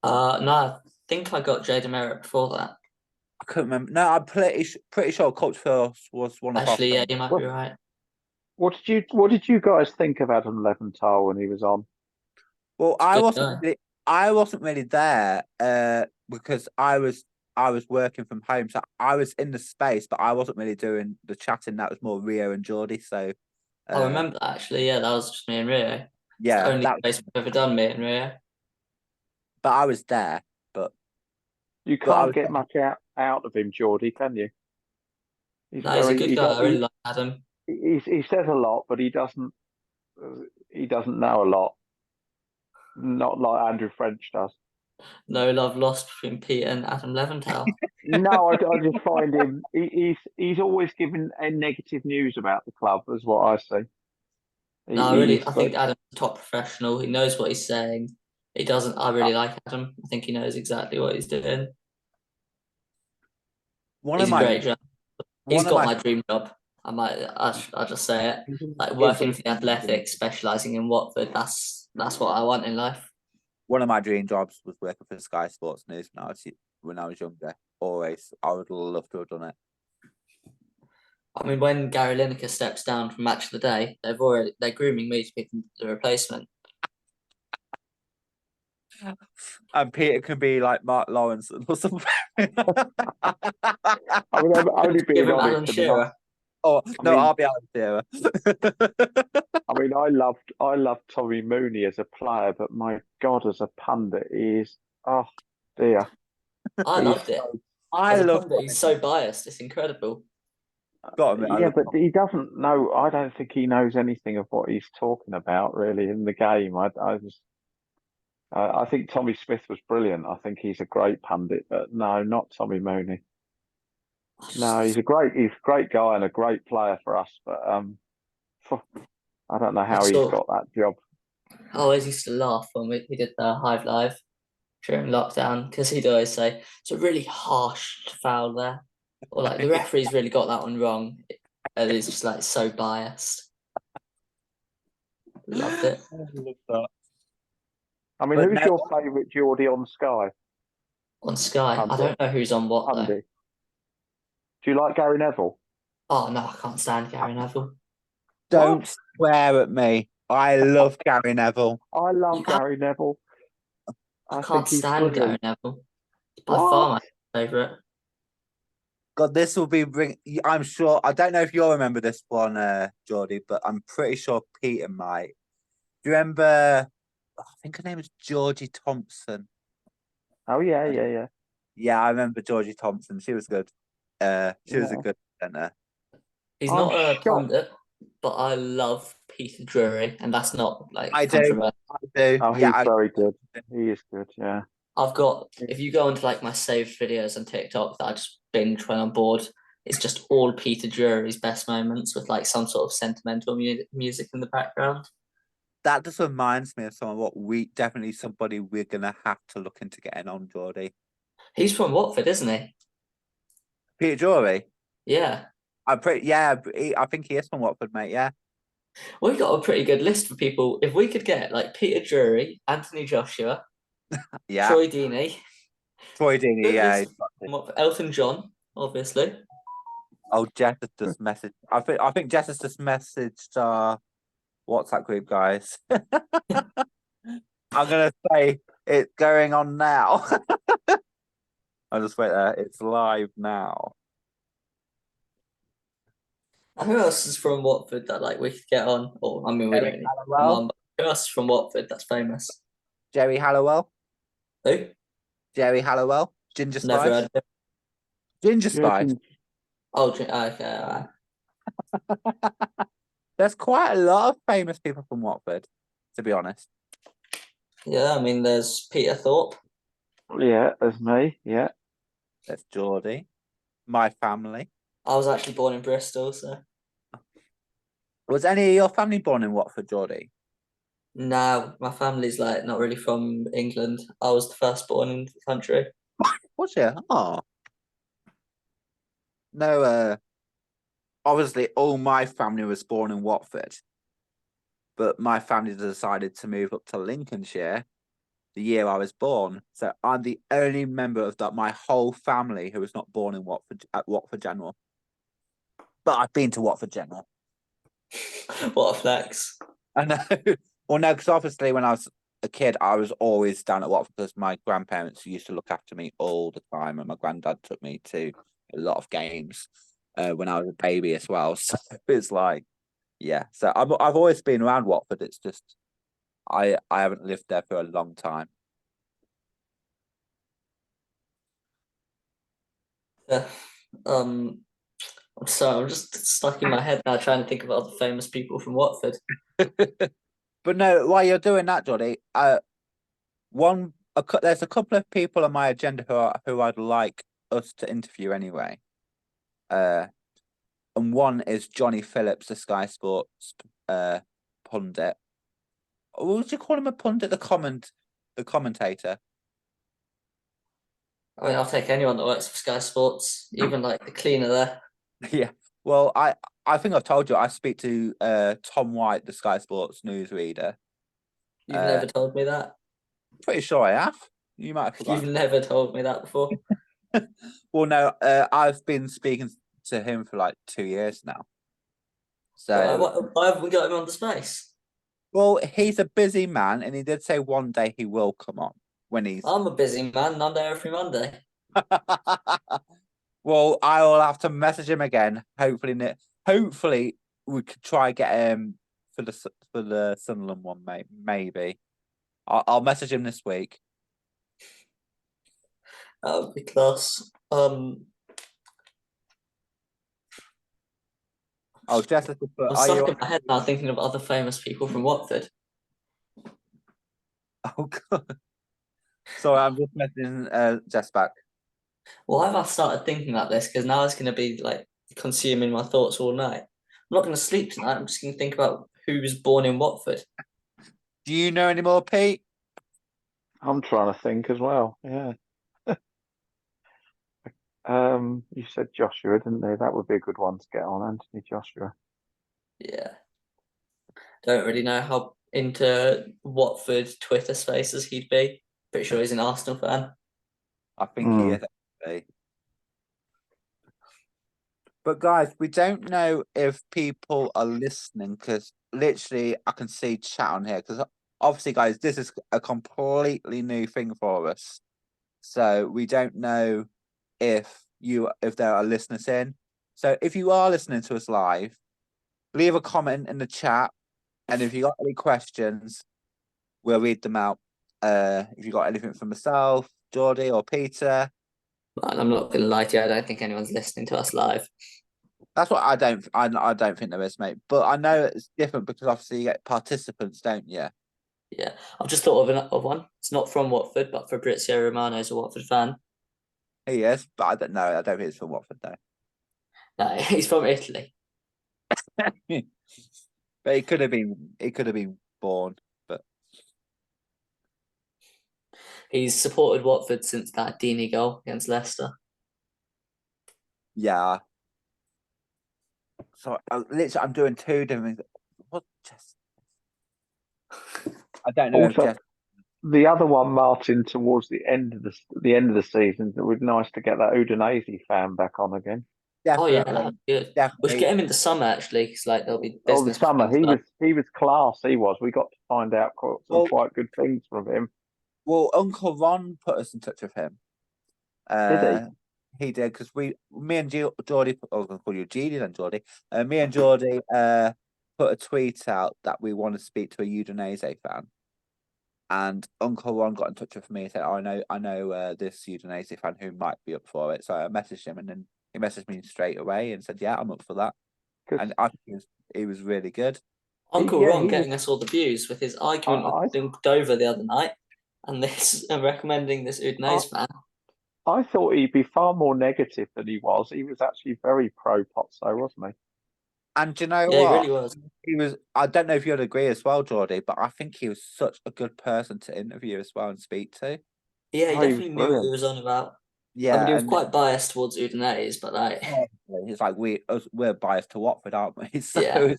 No, I think I got Jada Merritt before that. I couldn't remember. No, I'm pretty sure Culture Force was one of Actually, our. yeah, you might be right. What did you guys think of Adam Leventhal when he was on? Well, It's good, I wasn't really there because I was I was working from home, so I was in the space, but I wasn't really doing the chatting. That was more Rio and Jordi. So I remember that, actually. Yeah, that was just me and Rio. It's the yeah, only space we've ever done, me and Rio. but I was there. But You I can't was get much out of him, Geordie, can you? He's No, he's a very good guy. I really like Adam. he says a lot, but he doesn't know a lot. Not like Andrew French does. No love lost between Peter and Adam Leventhal. No, I just find him. He's always giving a negative news about the club, is what I see. No, He's I think Adam's a top professional. He knows what he's saying. He doesn't. I really like Adam. I think he knows exactly what he's doing. one He's of a my great job. He's one of got my my dream job. I'll just say it. Like working for the Athletic, specialising in Watford. That's what I want in life. one of my dream jobs was working for Sky Sports News when I was younger. Always, I would love to have done it. I mean, when Gary Lineker steps down from Match of the Day, they're grooming me to be the replacement. And Peter can be like Mark Lawrence or something. I mean, I'm only Give being him honest. Alan Shearer. Oh I no, mean, I'll be Alan Shearer. I mean, I loved Tommy Mooney as a player, but my God, as a pundit, he is, oh dear, I he's loved it. I As a love pundit, he's so biased. It's incredible. Got him. yeah, but he doesn't know. I don't think he knows anything of what he's talking about really in the game. I think Tommy Smith was brilliant. I think he's a great pundit, but no, not Tommy Mooney. No, he's a great guy and a great player for us, but I don't know I how he's saw. got that job. I always used to laugh when we did the Hive Live during lockdown because he'd always say it's a really harsh foul there, or like the referee's really got that one wrong, and he's just like so biased. Loved it. I love that. I mean, But who's no, your favourite Geordie on Sky? On Sky, I Pundit. don't know who's on what though. Andy. Do you like Gary Neville? Oh no, I can't stand Gary Neville. don't swear at me. I love Gary Neville. I love You can't- Gary Neville. I think can't he's stand Gary brilliant. Neville. By far my favourite. God, this will be I'm sure. I don't know if you'll remember this one, Jordy, but I'm pretty sure Peter might. Do you remember? I think her name was Georgie Thompson. Oh yeah. Yeah, I remember Georgie Thompson. She was good. She was a Yeah. good presenter. He's I'm not a shocked. pundit, but I love Peter Drury, and that's not like I do. controversial. I do. Oh, he's very good. He is good. Yeah. I've got, if you go into like my saved videos on TikTok that I just binge when I'm bored, it's just all Peter Drury's best moments with like some sort of sentimental music in the background. That just reminds me of somebody we're gonna have to look into getting on, Jordy. He's from Watford, isn't he? Peter Drury. Yeah. I think he is from Watford, mate. Yeah. We got a pretty good list for people. If we could get like Peter Drury, Anthony Joshua, Yeah. Troy Deeney, Troy Deeney, yeah. Elton John, obviously. Oh, Jess has just messaged. I think Jess has just messaged our WhatsApp group, guys. I'm gonna say it's going on now. I'll just wait there. It's live now. Who else is from Watford that like we could get on? Or I mean, we don't need to come on, but who else is from Watford that's famous? Jerry Halliwell. Who? Jerry Halliwell. Ginger Spice. Never heard of him. Ginger Spice. Oh, okay. All right. There's quite a lot of famous people from Watford, to be honest. Yeah, I mean, there's Peter Thorpe. Yeah, there's me. Yeah. There's Jordy. My family. I was actually born in Bristol, so. Was any of your family born in Watford, Jordy? No, my family's like not really from England. I was the first born in the country. Was you? Oh. No, obviously all my family was born in Watford. But my family decided to move up to Lincolnshire the year I was born. So I'm the only member of my whole family who was not born in Watford General. But I've been to Watford General. What a flex. I know. Well, no, because obviously when I was a kid, I was always down at Watford because my grandparents used to look after me all the time, and my granddad took me to a lot of games when I was a baby as well. So it's like, yeah. So I've always been around Watford. It's just I haven't lived there for a long time. Yeah. I'm sorry, I'm just stuck in my head now trying to think of other famous people from Watford. But no, while you're doing that, Jordi, there's a couple of people on my agenda who I'd like us to interview anyway. And one is Johnny Phillips, the Sky Sports pundit. Or would you call him a pundit? The commentator. I mean, I'll take anyone that works for Sky Sports, even like the cleaner there. Yeah. Well, I think I've told you I speak to Tom White, the Sky Sports newsreader. You've never told me that. Pretty sure I have. You might have You've forgotten. never told me that before. Well, no, I've been speaking to him for like 2 years now. So, Why haven't we got him on the space? well, he's a busy man, and he did say one day he will come on when he's. I'm a busy man, and I'm there every Monday. Well, I will have to message him again. Hopefully, we could try get him for the Sunderland one, mate. Maybe I'll message him this week. That would be class. Oh, Jessica, I'm are you? stuck in my head now thinking of other famous people from Watford. Oh God. Sorry, I'm just messaging Jess back. Why have I started thinking about this? Because now it's going to be like consuming my thoughts all night. I'm not going to sleep tonight. I'm just going to think about who was born in Watford. Do you know any more, Pete? I'm trying to think as well. Yeah. You said Joshua, didn't they? That would be a good one to get on, Anthony Joshua. Yeah. Don't really know how into Watford Twitter spaces he'd be. Pretty sure he's an Arsenal fan. I think he is. Actually. But guys, we don't know if people are listening because literally I can see chat on here because obviously, guys, this is a completely new thing for us. So we don't know if there are listeners in. So if you are listening to us live, leave a comment in the chat, and if you got any questions, we'll read them out. If you got anything for myself, Jordi, or Peter. And I'm not going to lie to you, I don't think anyone's listening to us live. That's what I don't think there is, mate. But I know it's different because obviously you get participants, don't you? Yeah, I've just thought of one. It's not from Watford, but Fabrizio Romano is a Watford fan. He is, but I don't know. I don't think it's from Watford though. No, he's from Italy. But it could have been born. But He's supported Watford since that Deeney goal against Leicester. yeah. So literally, I'm doing two different things. What? Just I don't know if Also, Jess. the other one, Martin, towards the end of the season, it would be nice to get that Udinese fan back on again. Oh yeah, Definitely, that'd be good. We should definitely. get him in the summer actually, because like there'll be Oh, the business. summer, and stuff. he was class. He was. We got to find out some Well, quite good things from him. well, Uncle Ron put us in touch with him. Did he? He did because me and Jordi. I was going to call you Genie then, Jordi. Me and Jordi put a tweet out that we want to speak to a Udinese fan, and Uncle Ron got in touch with me and said, oh, I know this Udinese fan who might be up for it." So I messaged him, and then he messaged me straight away and said, "Yeah, I'm up for that." And I think he was really good. Uncle Yeah, Ron he was. getting us all the views with his argument I, with Dover the other night, and this and recommending this I, Udinese fan. I thought he'd be far more negative than he was. He was actually very pro Potso, wasn't he? And do you know Yeah, he what? really was. He was. I don't know if you'd agree as well, Jordi, but I think he was such a good person to interview as well and speak to. Yeah, he Oh, he was definitely knew what he brilliant. was on about. I mean, he Yeah, was and quite biased towards Udinese, but like, it's like we're biased to Watford, aren't we? So yeah,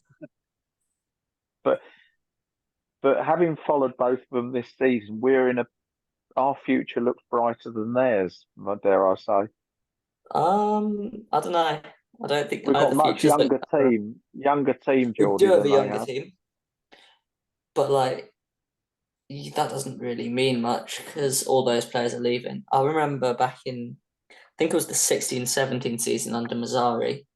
But having followed both of them this season, our future looks brighter than theirs. Dare I say? I don't know. I don't think We've got either much futures look better. younger team, We do Geordie, have than a they younger have. team, but like, that doesn't really mean much because all those players are leaving. I remember back in, I think it was the 16-17 season under Mazzari,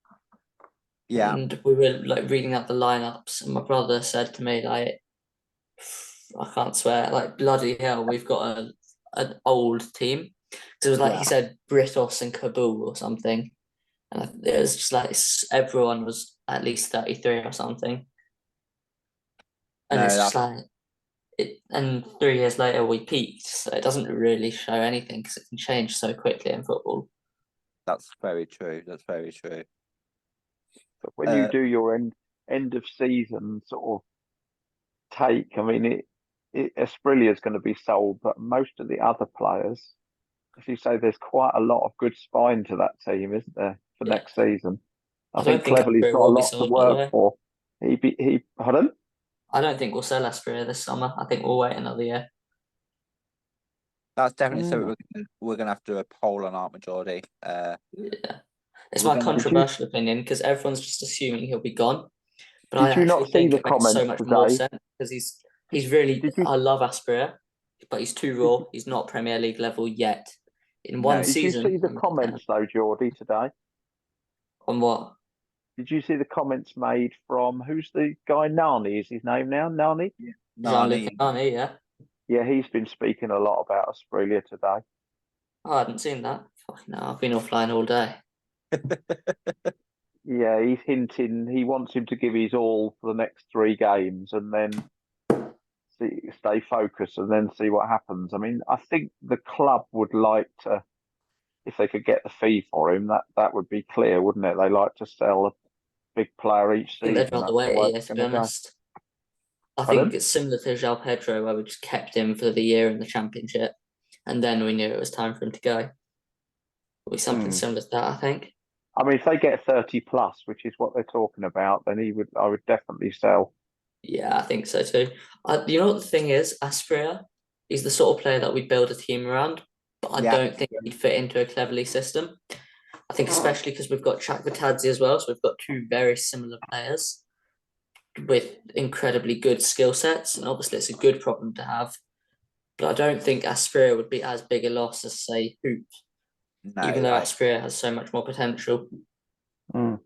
Yeah, and we were like reading out the lineups, and my brother said to me like, I can't swear, like bloody hell, we've got an old team. So it was like yeah. he said Britos and Kabul or something, and it was just like everyone was at least 33 or something, and No, it's that just like it. And 3 years later we peaked, so it doesn't really show anything because it can change so quickly in football. that's very true. That's very true. But when you Uh, do your end of season sort of take, I mean, Asprilla is going to be sold, but most of the other players, as you say, there's quite a lot of good spine to that team, isn't there, for Yeah, next season? I I don't think think Cleverley's Aspria got a will be lot to sold by the work way. for. Pardon? I don't think we'll sell Aspria this summer. I think we'll wait another year. that's definitely something Mm. we're gonna have to do a poll on, aren't we, Jordi? Yeah, it's We're my gonna. Did you controversial opinion because everyone's just assuming he'll be gone. But I did you actually not see think the it makes so comments much more today? sense because Did, he's really, did you I love Aspria, but he's too did raw. you He's not Premier League level yet. In No, one did you season, see the comments though, Jordy, today? on what? Did you see the comments made from who's the guy? Nani is his name now? Nani? yeah. Jean-Luc Nani. Arne, yeah. Yeah, he's been speaking a lot about Australia today. Oh, I hadn't seen that. Fucking no, I've been offline all day. Yeah, he's hinting he wants him to give his all for the next 3 games and then stay focused and then see what happens. I mean, I think the club would like to, if they could get the fee for him, that would be clear, wouldn't it? They like to sell a big player each I think they'd season. rather That's the wait a way year, it's to be going to go. honest. I think Pardon? it's similar to João Pedro, where we just kept him for the year in the championship, and then we knew it was time for him to go. It'll be something Hmm. similar to that, I think. I mean, if they get 30 plus, which is what they're talking about, then I would definitely sell. Yeah, I think so too. You know what the thing is? Aspria is the sort of player that we build a team around, but I Yeah, don't think he'd fit into a Cleverley system. I think especially because we've got Chakvetadze as well, so we've got two very similar players with incredibly good skill sets, and obviously it's a good problem to have. But I don't think Aspria would be as big a loss as say Hoop, no. even though Aspria has so much more potential. Hmm.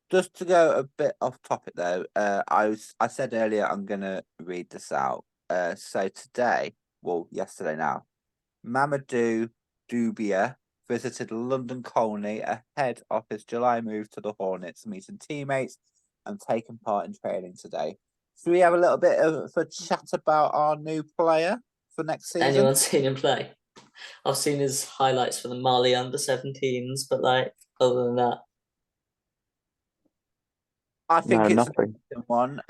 Just to go a bit off topic though, I said earlier I'm gonna read this out. So today, well, yesterday now, Mamadou Dubia visited London Colney ahead of his July move to the Hornets, meeting teammates and taking part in training today. Should we have a little bit of a chat about our new player for next season? Anyone seen him play? I've seen his highlights for the Mali under-17s, but like other than that, I No, think it's an nothing. interesting one.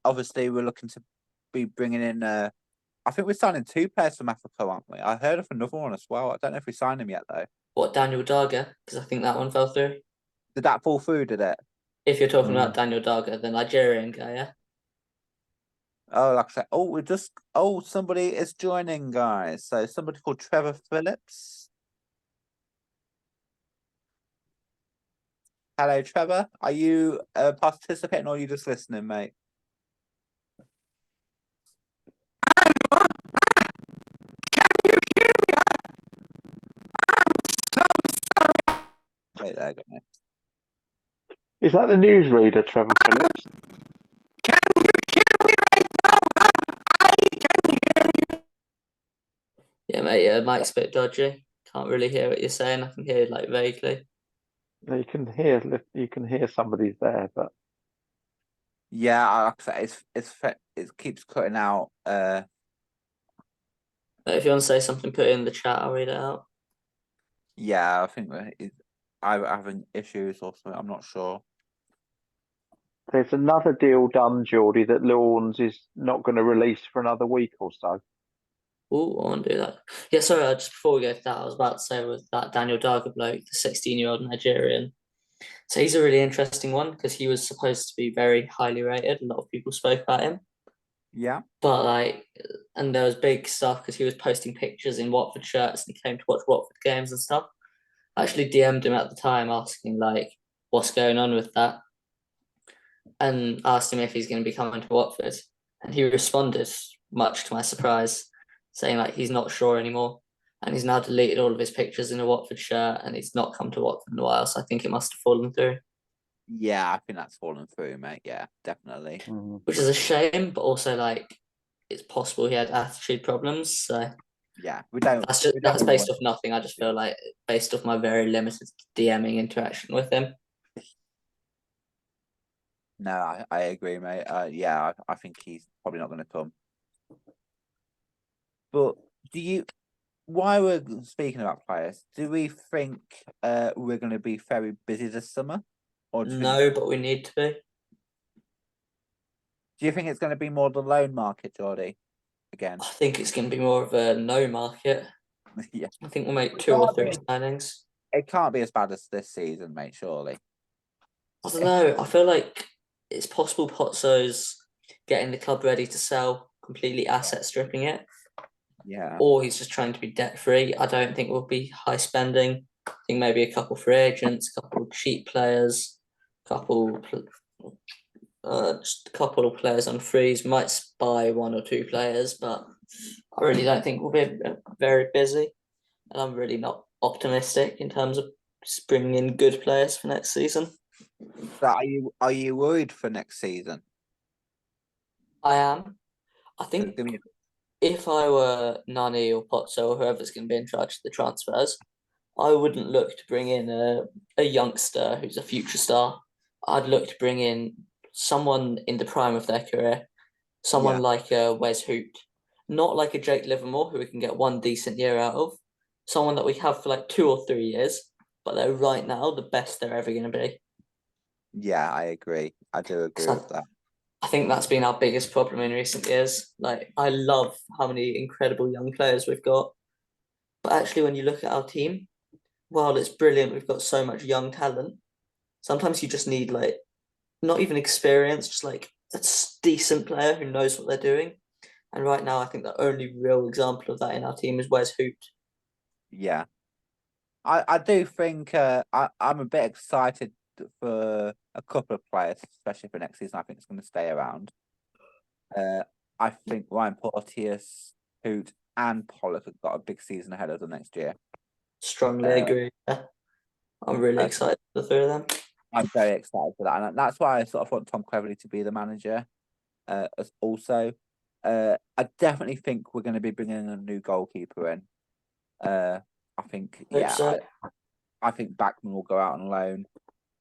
Obviously, we're looking to be bringing in. I think we're signing 2 players from Africa, aren't we? I heard of another one as well. I don't know if we signed him yet though. what Daniel Darga? Because I think that one fell through. Did that fall through? Did it? If you're talking Hmm. about Daniel Darga, the Nigerian guy, yeah. Oh, like I said, somebody is joining, guys. So somebody called Trevor Phillips. Hello, Trevor. Are you participating or are you just listening, mate? Wait there, guys. Is that the newsreader, Trevor Phillips? Yeah, mate. Yeah, mic's a bit dodgy. Can't really hear what you're saying. I can hear it like vaguely. You can hear somebody's there, but Yeah, like I said, it keeps cutting out. But if you want to say something, put it in the chat. I'll read it out. Yeah, I think I'm having issues or something. I'm not sure. there's another deal done, Geordie, that Lawns is not going to release for another week or so. Oh, I want to do that. Yeah, sorry. Just before we go to that, I was about to say with that Daniel Darga bloke, the 16-year-old Nigerian. So he's a really interesting one because he was supposed to be very highly rated. A lot of people spoke about him. Yeah, But like, and there was big stuff because he was posting pictures in Watford shirts and he came to watch Watford games and stuff. I actually DM'd him at the time asking like, what's going on with that, and asked him if he's going to be coming to Watford, and he responded much to my surprise, saying like he's not sure anymore. And he's now deleted all of his pictures in a Watford shirt and he's not come to Watford in a while. So I think it must have fallen through. Yeah, I think that's fallen through, mate. Yeah, definitely. Which is a shame, but also like it's possible he had attitude problems. So Yeah, that's based off nothing. I just feel like based off my very limited DMing interaction with him. No, I agree, mate. Yeah, I think he's probably not going to come. But while we're speaking about players, do we think we're going to be very busy this summer? Or No, but we need to be. Do you think it's going to be more the loan market, Jordi? Again, I think it's going to be more of a no market. yeah, I think we'll make 2 or 3 signings. it can't be as bad as this season, mate. Surely. I don't know. I feel like it's possible Pozzo's getting the club ready to sell, completely asset stripping it, Yeah, or he's just trying to be debt free. I don't think we'll be high spending. I think maybe a couple free agents, a couple cheap players, just a couple of players on freeze. Might buy 1 or 2 players, but I really don't think we'll be very busy. And I'm really not optimistic in terms of bringing in good players for next season. so are you worried for next season? I am. I think if I were Nani or Pozzo or whoever's going to be in charge of the transfers, I wouldn't look to bring in a youngster who's a future star. I'd look to bring in someone in the prime of their career, someone like a Wes Hoot, not like a Jake Livermore who we can get 1 decent year out of, someone that we have for like 2 or 3 years, but they're right now the best they're ever going to be. Yeah, I agree. I do agree with that. I think that's been our biggest problem in recent years. Like, I love how many incredible young players we've got. But actually, when you look at our team, while it's brilliant, we've got so much young talent. Sometimes you just need, like, not even experience, just like a decent player who knows what they're doing. And right now, I think the only real example of that in our team is Wes Hoot. Yeah, I do think I'm a bit excited for a couple of players, especially for next season. I think it's going to stay around. I think Ryan Porteous, Hoot, and Pollock have got a big season ahead of them next year. Strongly agree. Yeah. I'm really excited for the 3 of them. I'm very excited for that, and that's why I sort of want Tom Cleverley to be the manager. Also, I definitely think we're going to be bringing a new goalkeeper in. I think, I think Backman will go out on loan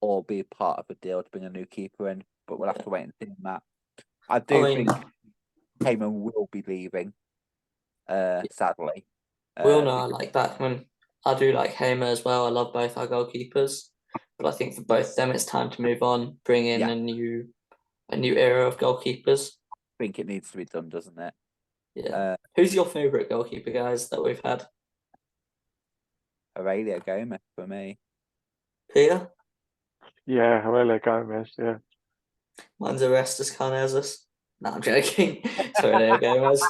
or be part of a deal to bring a new keeper in, but we'll have to wait and see on that. I think Heyman will be leaving, sadly. We all know I like Backman. I do like Hamer as well. I love both our goalkeepers. But I think for both of them it's time to move on, bring in a new era of goalkeepers. I think it needs to be done, doesn't it? Yeah. Who's your favourite goalkeeper, guys, that we've had? Aurelio Gomez for me. Peter? Yeah, Aurelio Gomez, yeah. Mine's Orestes Carnezis. No, I'm joking. It's Aurelio Gomez.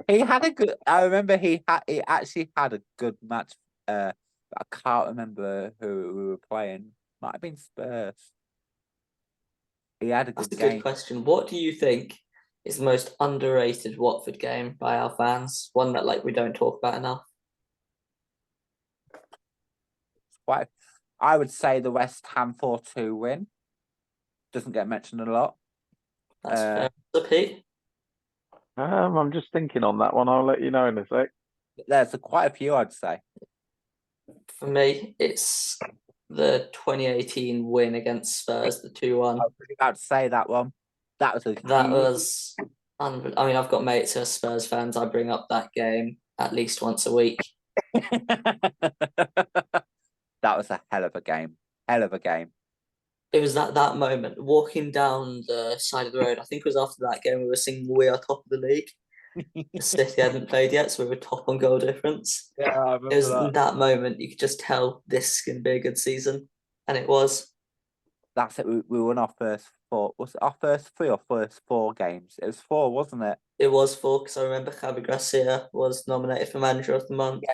He had a good. I remember he actually had a good match. I can't remember who we were playing. Might have been Spurs. He had a good game. That's a good question. What do you think is the most underrated Watford game by our fans? One that like we don't talk about enough. I would say the West Ham 4-2 win. Doesn't get mentioned a lot. That's fair. So, Pete? I'm just thinking on that one. I'll let you know in a sec. There's quite a few, I'd say. For me, it's the 2018 win against Spurs, the 2-1. I was about to say that one. That was I mean, I've got mates who are Spurs fans. I bring up that game at least once a week. That was a hell of a game. Hell of a game. It was that moment, walking down the side of the road. I think it was after that game we were singing "We Are Top of the League." City hadn't played yet, so we were top on goal difference. Yeah, I remember it was that. In that moment you could just tell this is going to be a good season, and it was. That's it. We won our first 4. Was it our first 3 or first 4 games? It was 4, wasn't it? It was 4 because I remember Javi Gracia was nominated for Manager of the Month. Yeah.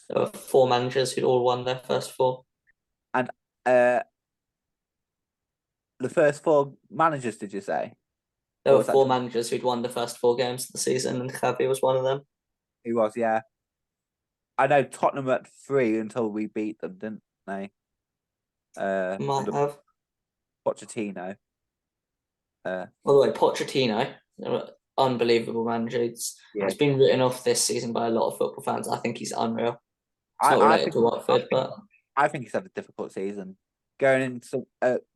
There were 4 managers who'd all won their first 4. And the first 4 managers, did you say? There Or were was that four managers who'd won the first 4 games of the season, and Javi was one of them. he was? Yeah, I know Tottenham at 3 until we beat them, didn't they? Might Under have. Pochettino. By the way, Pochettino, unbelievable manager. Yeah, It's been written off this season by a lot of football fans. I think he's unreal. It's not I related think to Watford, but I think he's had a difficult season. Going into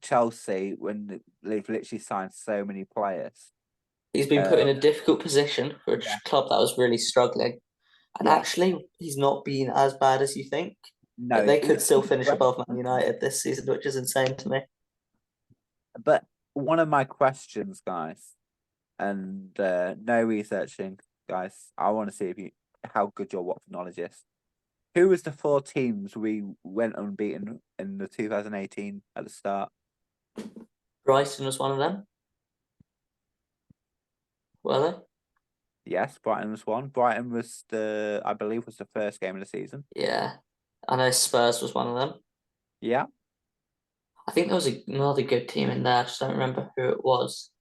Chelsea when they've literally signed so many players. he's been put in a difficult position for a Yeah. club that was really struggling. And Yeah. actually, he's not been as bad as you think. No, Like, they could still finish above Man United this season, which is insane to me. But one of my questions, guys, and no researching, guys. I want to see how good your Watford knowledge is. Who was the 4 teams we went unbeaten in the 2018 at the start? Brighton was one of them. Were they? Yes, Brighton was one. Brighton was I believe, was the first game of the season. Yeah. I know Spurs was one of them. Yeah. I think there was another good team in there. I just don't remember who it was.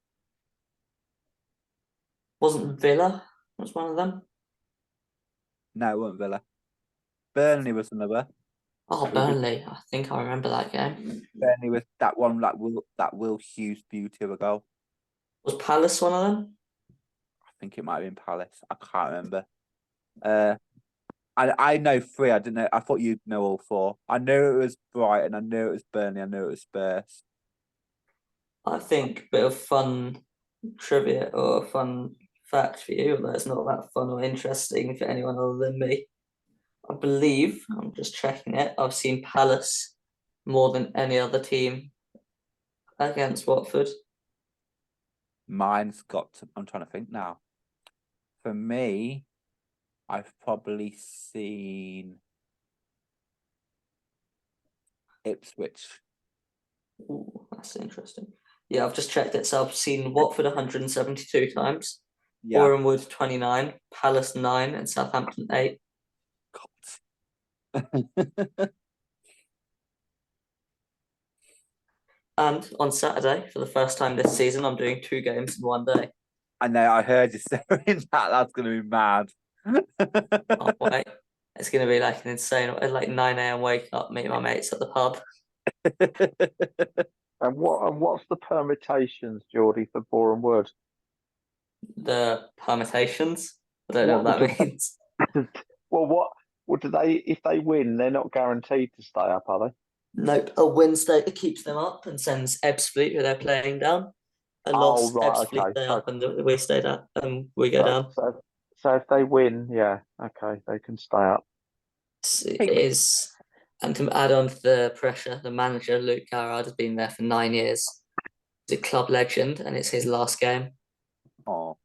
Wasn't Villa was one of them? No, it wasn't Villa. Burnley was another. Oh, Burnley. I think I remember that game. Burnley was that one that Will Hughes beauty of a goal. Was Palace one of them? I think it might have been Palace. I can't remember. I know 3. I didn't know. I thought you'd know all 4. I knew it was Brighton. I knew it was Burnley. I knew it was Spurs. I think a bit of fun trivia or fun fact for you, although it's not that fun or interesting for anyone other than me. I believe, I'm just checking it, I've seen Palace more than any other team against Watford. Mine's got to, I'm trying to think now. For me, I've probably seen Ipswich. Ooh, that's interesting. Yeah, I've just checked it. So I've seen Watford 172 times, Yeah. Boreham Wood 29, Palace 9, and Southampton 8. God. And on Saturday, for the first time this season, I'm doing 2 games in one day. I know, I heard you saying that. That's going to be mad. Can't wait. It's going to be like an insane, like 9 a.m. wake up, meet my mates at the pub. And what's the permutations, Jordi, for Boreham Wood? The permutations. I don't know What what would that means. Well, what do they? If they win, they're not guaranteed to stay up, are they? Nope. A Wednesday it keeps them up and sends Ebbsfleet, who they're playing, down. A Oh, loss, right, Ebbsfleet okay. stay So, up and we stay down and we go so, down. so, so if they win, yeah, okay, they can stay up. It is, and to add on to the pressure, the manager, Luke Garrard, has been there for 9 years. He's a club legend and it's his last game. Oh,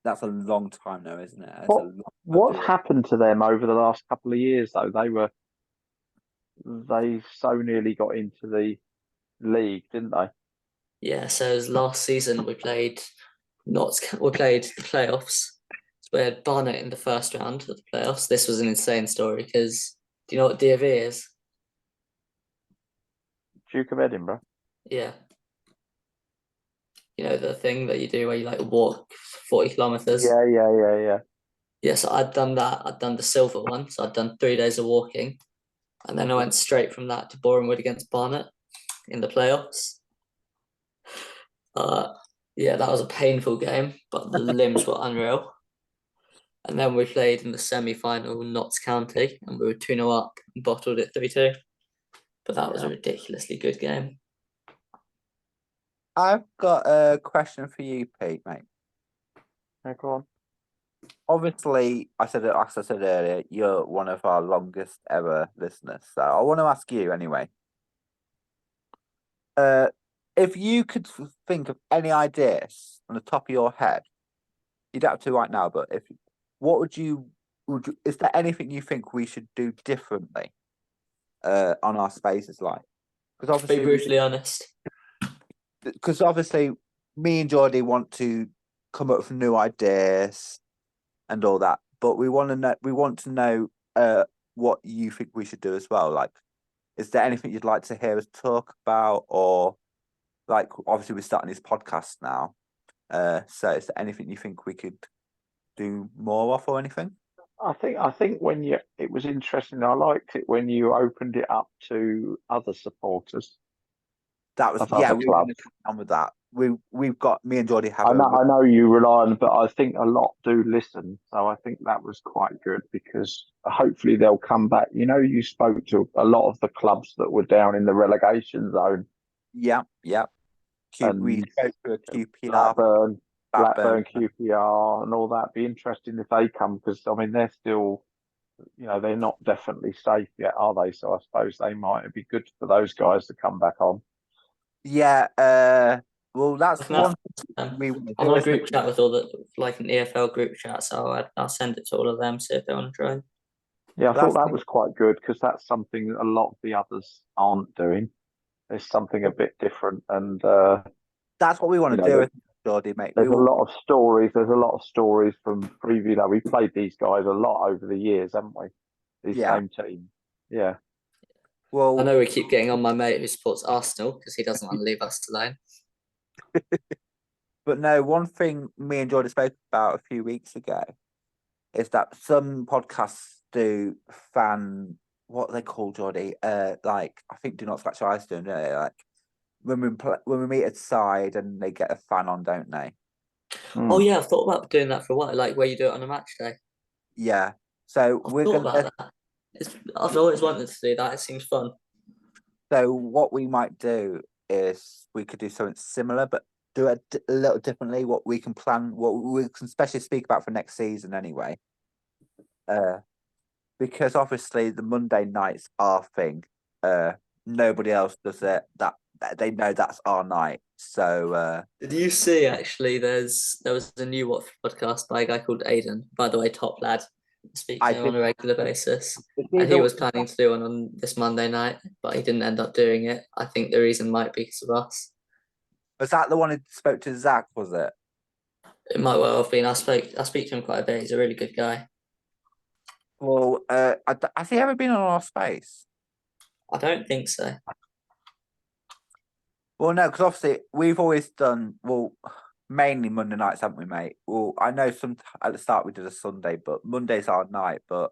that's a long time now, isn't it? It's What a long time what's to happened to them over the last couple of years, though? They so nearly got into the league, didn't they? Yeah, so last season we played we played the playoffs. So we had Barnet in the first round of the playoffs. This was an insane story because do you know what DFE is? Duke of Edinburgh. Yeah. You know, the thing that you do where you like walk 40 kilometers. Yeah. Yeah, so I'd done that. I'd done the silver one. So I'd done 3 days of walking. And then I went straight from that to Boreham Wood against Barnet in the playoffs. Yeah, that was a painful game, but the limbs were unreal. And then we played in the semi-final Notts County and we were 2-0 up and bottled it 3-2. But that was a ridiculously good game. I've got a question for you, Pete, mate. Yeah, go on. Obviously, as I said earlier, you're one of our longest ever listeners. So I want to ask you anyway. If you could think of any ideas on the top of your head, you don't have to right now, but what would you is there anything you think we should do differently on our spaces, like? Because To be brutally honest. obviously me and Jordi want to come up with new ideas and all that, but we want to know what you think we should do as well. Like, is there anything you'd like to hear us talk about, or like obviously we're starting this podcast now. So is there anything you think we could do more of or anything? I think it was interesting. I liked it when you opened it up to other supporters That was of yeah, other we were going clubs. to come on with that. We've got me and Jordi have I know you rely on, but I think a lot do listen. So I think that was quite good because hopefully they'll come back. You know, you spoke to a lot of the clubs that were down in the relegation zone yeah. We and spoke to a QPR, Blackburn, Blackburn. QPR, and all that. Be interesting if they come because I mean they're still, they're not definitely safe yet, are they? So I suppose they might be good for those guys to come back on. Yeah, well, that's I one um, we want to I'm do, on a isn't it? group chat with all the like an EFL group chat, so I'll send it to all of them, see if they want to join. Yeah, I thought That's that was quite good because that's something a lot of the others aren't doing. There's something a bit different, and that's what we want to do, there's, isn't it, Jordi, mate? We there's a will. lot of stories. There's a lot of stories from previous. We played these guys a lot over the years, haven't we? These Yeah. same teams. Yeah. I Well, know we keep getting on my mate who supports Arsenal because he doesn't want to leave us alone. but no, one thing me and Jordi spoke about a few weeks ago is that some podcasts do fan what are they call Jordi. Like I think Do Not Scratch Your Eyes doing it. Like when we meet aside and they get a fan on, don't they? Oh Mm. yeah, I've thought about doing that for a while, like where you do it on a match day. Yeah. So I've we're thought gonna. about that. I've always wanted to do that. It seems fun. So what we might do is we could do something similar, but do it a little differently. What we can plan, what we can especially speak about for next season anyway. Uh, because obviously the Monday nights our thing. Nobody else does it. That they know that's our night. So Did you see actually? There was a new Watford podcast by a guy called Aidan. By the way, top lad. Speak I to him did. on a regular basis, Is and he was planning to do one on this Monday night, but he didn't end up doing it. I think the reason might be because of us. was that the one who spoke to Zach? Was it? It might well have been. I speak to him quite a bit. He's a really good guy. Well, has he ever been on our space? I don't think so. Well, no, because obviously we've always done mainly Monday nights, haven't we, mate? Well, I know some at the start we did a Sunday, but Monday's our night. But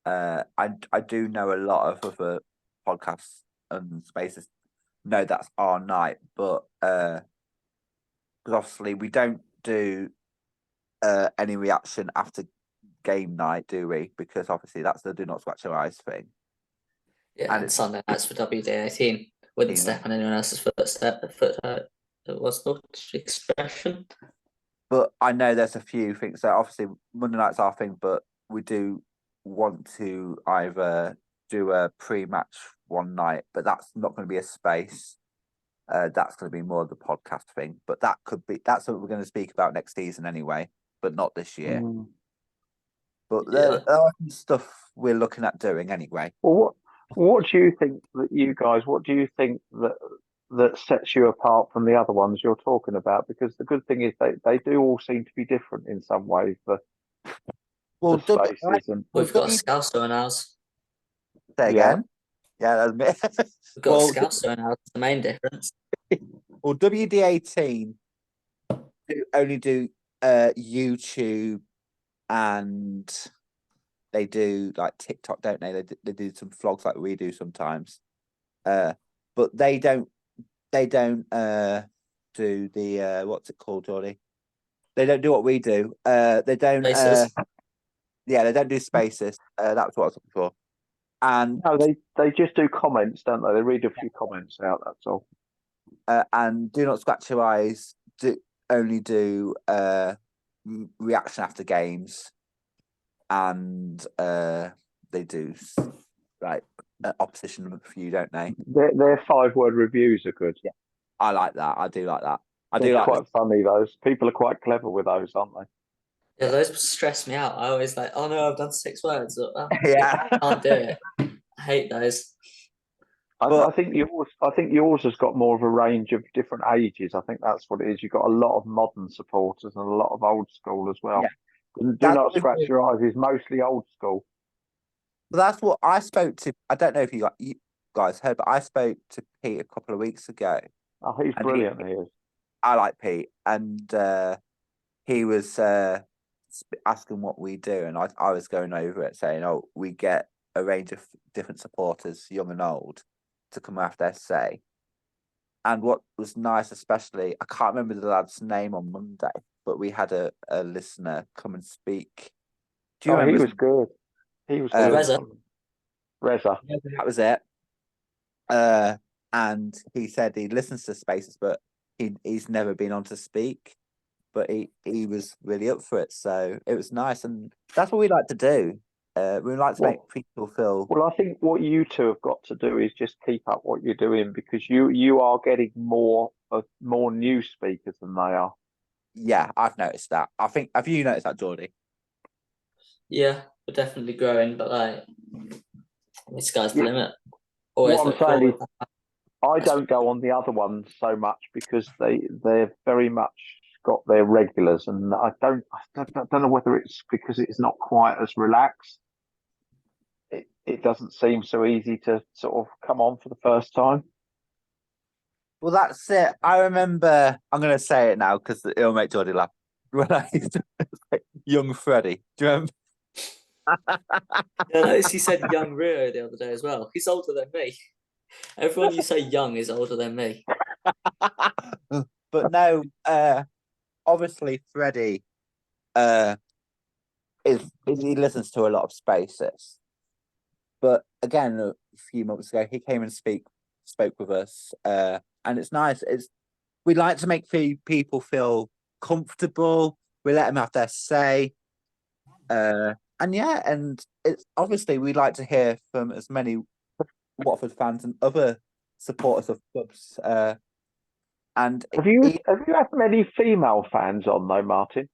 I do know a lot of other podcasts and spaces know that's our night, but because obviously we don't do any reaction after game night, do we? Because obviously that's the Do Not Scratch Your Eyes thing, Yeah, and and it's Sunday nights for WD18 wouldn't step on anyone else's foot. What's the expression? But I know there's a few things. So obviously Monday night's our thing, but we do want to either do a pre-match one night, but that's not going to be a space. That's going to be more of the podcast thing. But that's what we're going to speak about next season anyway, but not this year. Mm. But Yeah. there are some stuff we're looking at doing anyway. Well, what do you think that you guys? What do you think that sets you apart from the other ones you're talking about? Because the good thing is they do all seem to be different in some ways. The Well, spaces and We've got a Scouser in ours. say yeah, again. Yeah, that's me. We've got a Scouser in ours. The main difference. well, WD18 only do YouTube and they do like TikTok, don't they? They do some vlogs like we do sometimes. But they don't do the what's it called, Jordi? They don't do what we do. They don't Places. yeah, they don't do spaces. That's what I was looking for. And no, they just do comments, don't they? They read a few comments out. That's all. and Do Not Scratch Your Eyes only do reaction after games, and they do like opposition review, don't they? Their 5 word reviews are good. Yeah, I like that. I do like that. I do They're like quite funny. Those people are quite clever with those, aren't they? Yeah, those stress me out. I always like, oh no, I've done 6 words. yeah. Can't do it. I hate those. I think yours has got more of a range of different ages. I think that's what it is. You've got a lot of modern supporters and a lot of old school as well. Yeah. Do That's not scratch your eyes is mostly old school. that's what I spoke to. I don't know if you guys heard, but I spoke to Pete a couple of weeks ago, Oh, he's and brilliant. He is. I like Pete, and he was asking what we do, and I was going over it saying, "Oh, we get a range of different supporters, young and old, to come after their say." And what was nice, especially, I can't remember the lad's name on Monday, but we had a listener come and speak. Do you Oh, he remember? was good. He was Uh, good. Reza. Reza. that was it. Uh, and he said he listens to Spaces, but he's never been on to speak. But he was really up for it, so it was nice, and that's what we like to do. We like to make Well, people feel. well, I think what you two have got to do is just keep up what you're doing because you are getting more new speakers than they are. Yeah, I've noticed that. I think have you noticed that, Jordi? Yeah, we're definitely growing, but like, the sky's the Yeah. limit. Always What I'm look saying forward. is, I don't go on the other ones so much because they're very much got their regulars, and I don't know whether it's because it's not quite as relaxed. It doesn't seem so easy to sort of come on for the first time. Well, that's it. I remember. I'm going to say it now because it'll make Jordi laugh. When I used to say young Freddie, do you remember? Yeah, I noticed you said young Rio the other day as well. He's older than me. Everyone you say young is older than me. But no, obviously Freddie uh is he listens to a lot of Spaces. But again, a few months ago, he came and spoke with us, and it's nice. We like to make people feel comfortable. We let them have their say, and yeah, and it's obviously we like to hear from as many Watford fans and other supporters of clubs. And Have you had many female fans on though, Martin?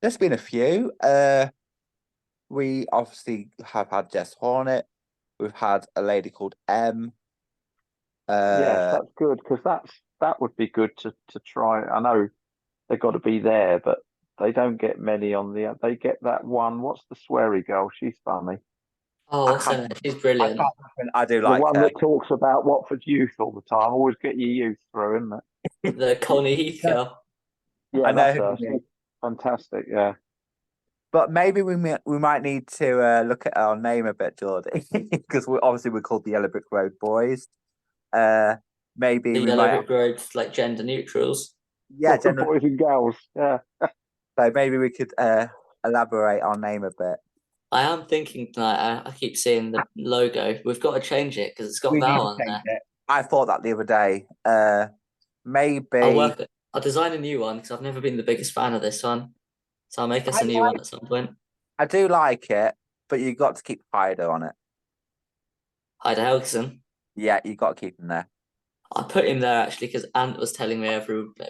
there's been a few. We obviously have had Jess Hornet. We've had a lady called M. Yes, Uh, that's good because that would be good to try. I know they've got to be there, but they don't get many on the. They get that one. What's the sweary girl? She's funny. Oh, I what's her can't. name? She's I brilliant. can't. I do The like one her. that talks about Watford youth all the time. Always get your youth through, isn't it? The Connie Heath No, girl. Yeah, I know that's who her. you She's mean. fantastic. Yeah. But maybe we might need to look at our name a bit, Jordy, because we're called the Yellow Brick Road Boys. Uh, maybe The we Yellow might, Brick Road's like gender neutrals. yeah, general. Boys and girls. Yeah. So maybe we could elaborate our name a bit. I am thinking tonight. I keep seeing the logo. We've got to change it because it's got We need Val to on change there. it. I thought that the other day. I'll Maybe work it. I'll design a new one because I've never been the biggest fan of this one. So I'll make us I a new one like. at some point. I do like it, but you got to keep Hyder on it. Hyder Helgson. Yeah, you got to keep him there. I put him there actually because Ant was telling me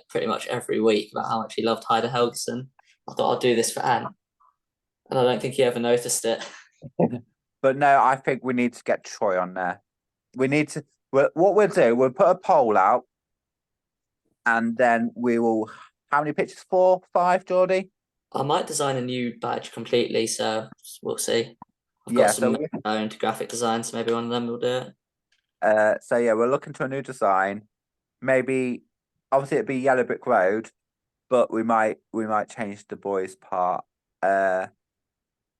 pretty much every week about how much he loved Hyder Helgson. I thought I'd do this for Ant, and I don't think he ever noticed it. But no, I think we need to get Troy on there. We need to. What we'll do, we'll put a poll out, and then we will. How many pictures? 4, 5, Geordie? I might design a new badge completely, so we'll see. I've got Yeah. some So own graphic design, so maybe one of them will do it. so yeah, we're looking to a new design. Maybe, obviously, it'd be Yellow Brick Road, but we might change the boys part.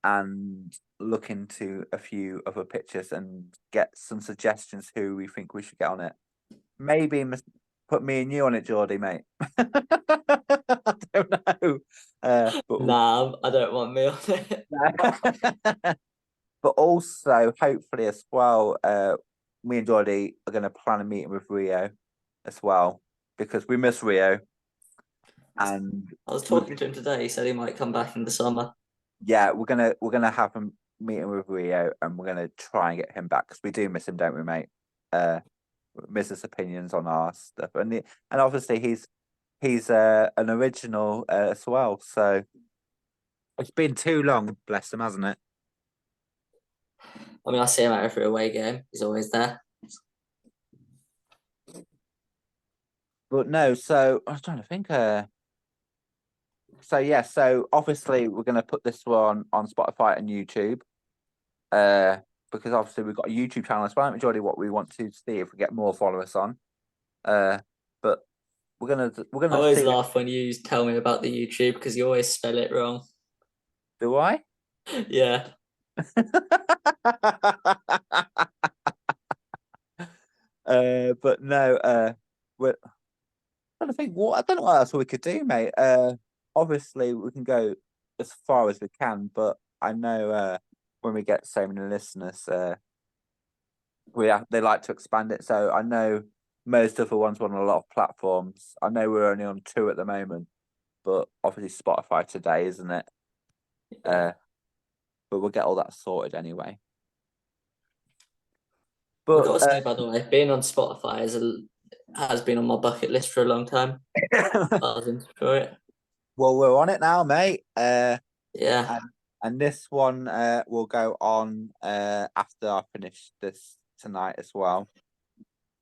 And look into a few other pictures and get some suggestions who we think we should get on it. Maybe put me and you on it, Geordie, mate. I don't know. Nah, I don't want me on it. But also, hopefully, as well, me and Geordie are going to plan a meeting with Rio as well because we miss Rio. And I was talking to him today. He said he might come back in the summer. yeah, we're gonna have a meeting with Rio, and we're gonna try and get him back because we do miss him, don't we, mate? Miss his opinions on our stuff, and obviously he's an original as well. So it's been too long, bless him, hasn't it? I mean, I see him at every away game. He's always there. But no, so I was trying to think. So yeah, so obviously we're gonna put this one on Spotify and YouTube. Uh, because obviously we've got a YouTube channel as well. Majority what we want to see if we get more followers on. but we're I gonna always see. laugh when you tell me about the YouTube because you always spell it wrong. Do I? Yeah. But no. We're trying to think. What I don't know what else we could do, mate. Obviously we can go as far as we can, but I know when we get so many listeners, they like to expand it. So I know most other ones are on a lot of platforms. I know we're only on 2 at the moment, but obviously Spotify today, isn't it? But we'll get all that sorted anyway. I've But got to say, by the way, being on Spotify has been on my bucket list for a long time. I was into it. well, we're on it now, mate. Yeah. And this one will go on after I finish this tonight as well.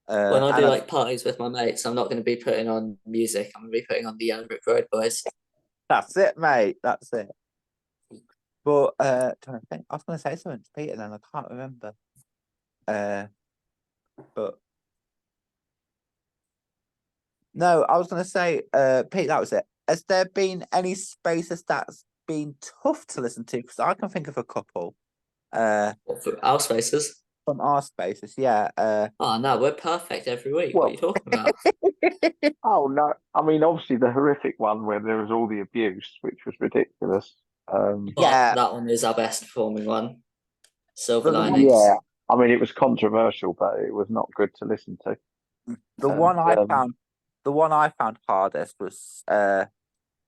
When I and do I- like parties with my mates, I'm not going to be putting on music. I'm going to be putting on the Young Brick Road Boys. That's it, mate. That's it. But trying to think, I was going to say something to Peter, then I can't remember. But no, I was going to say, Pete, that was it. Has there been any spaces that's been tough to listen to? Because I can think of a couple. What, for our spaces? From our spaces, yeah. Oh no, we're perfect every week. What are Well, you talking about? oh no, I mean obviously the horrific one where there was all the abuse, which was ridiculous. But Yeah. that one is our best performing one. Silver But the one, linings. Yeah, I mean it was controversial, but it was not good to listen to. the And one I found, the one I found hardest was the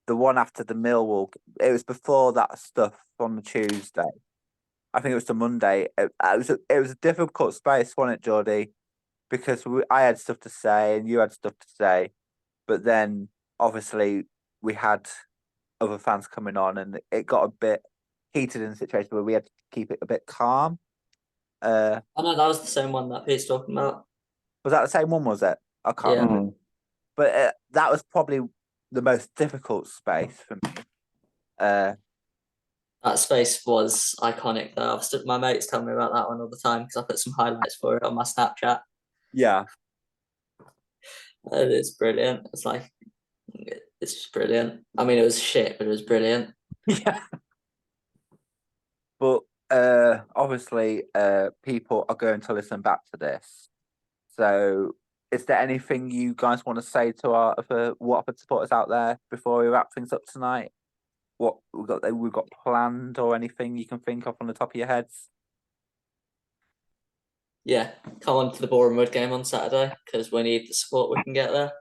one after the Millwall. It was before that stuff on the Tuesday. I think it was the Monday. It was a difficult space, wasn't it, Jordi? Because I had stuff to say and you had stuff to say, but then obviously we had other fans coming on, and it got a bit heated in the situation where we had to keep it a bit calm. I know that was the same one that Pete's talking about. Was that the same one? Was it? I can't Yeah. remember. But that was probably the most difficult space for me. That space was iconic though. My mates tell me about that one all the time because I put some highlights for it on my Snapchat. Yeah. And it's brilliant. It's just brilliant. I mean, it was shit, but it was brilliant. Yeah. But obviously, people are going to listen back to this. So, is there anything you guys want to say to our other Watford supporters out there before we wrap things up tonight? What we've got planned, or anything you can think of on the top of your heads? Yeah, come on to the Boreham Wood game on Saturday because we need the support we can get there.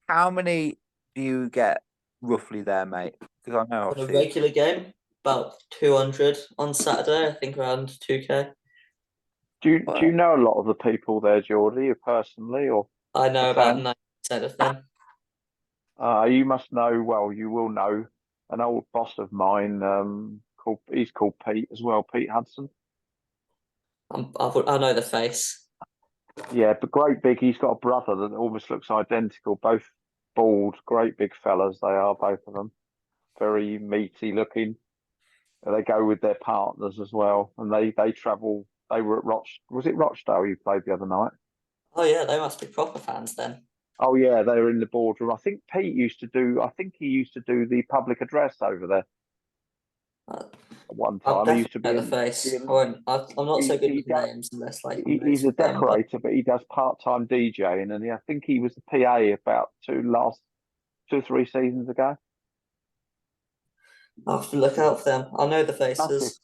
How many do you get roughly there, mate? Because I know On a obviously. regular game, about 200 on Saturday. I think around 2K. do you know a lot of the people there, Jordi, personally, or I know the about fans? 90% of them. You must know. Well, you will know an old boss of mine. He's called Pete as well, Pete Hudson. I know the face. Yeah, but great big. He's got a brother that almost looks identical. Both bald, great big fellas. They are both of them. Very meaty looking. They go with their partners as well, and they travel. They were at Was it Rochdale you played the other night? Oh yeah, they must be proper fans then. Oh yeah, they were in the boardroom. I think Pete used to do. I think he used to do the public address over there Uh, at one I'll time. He used definitely to know be the face. in. I'm not so good He with does. names unless like I'm He's mates a with them. But decorator, but he does part-time DJing, and I think he was the PA about 2 or 3 seasons ago. I'll have to look out for them. I know the Massive, faces.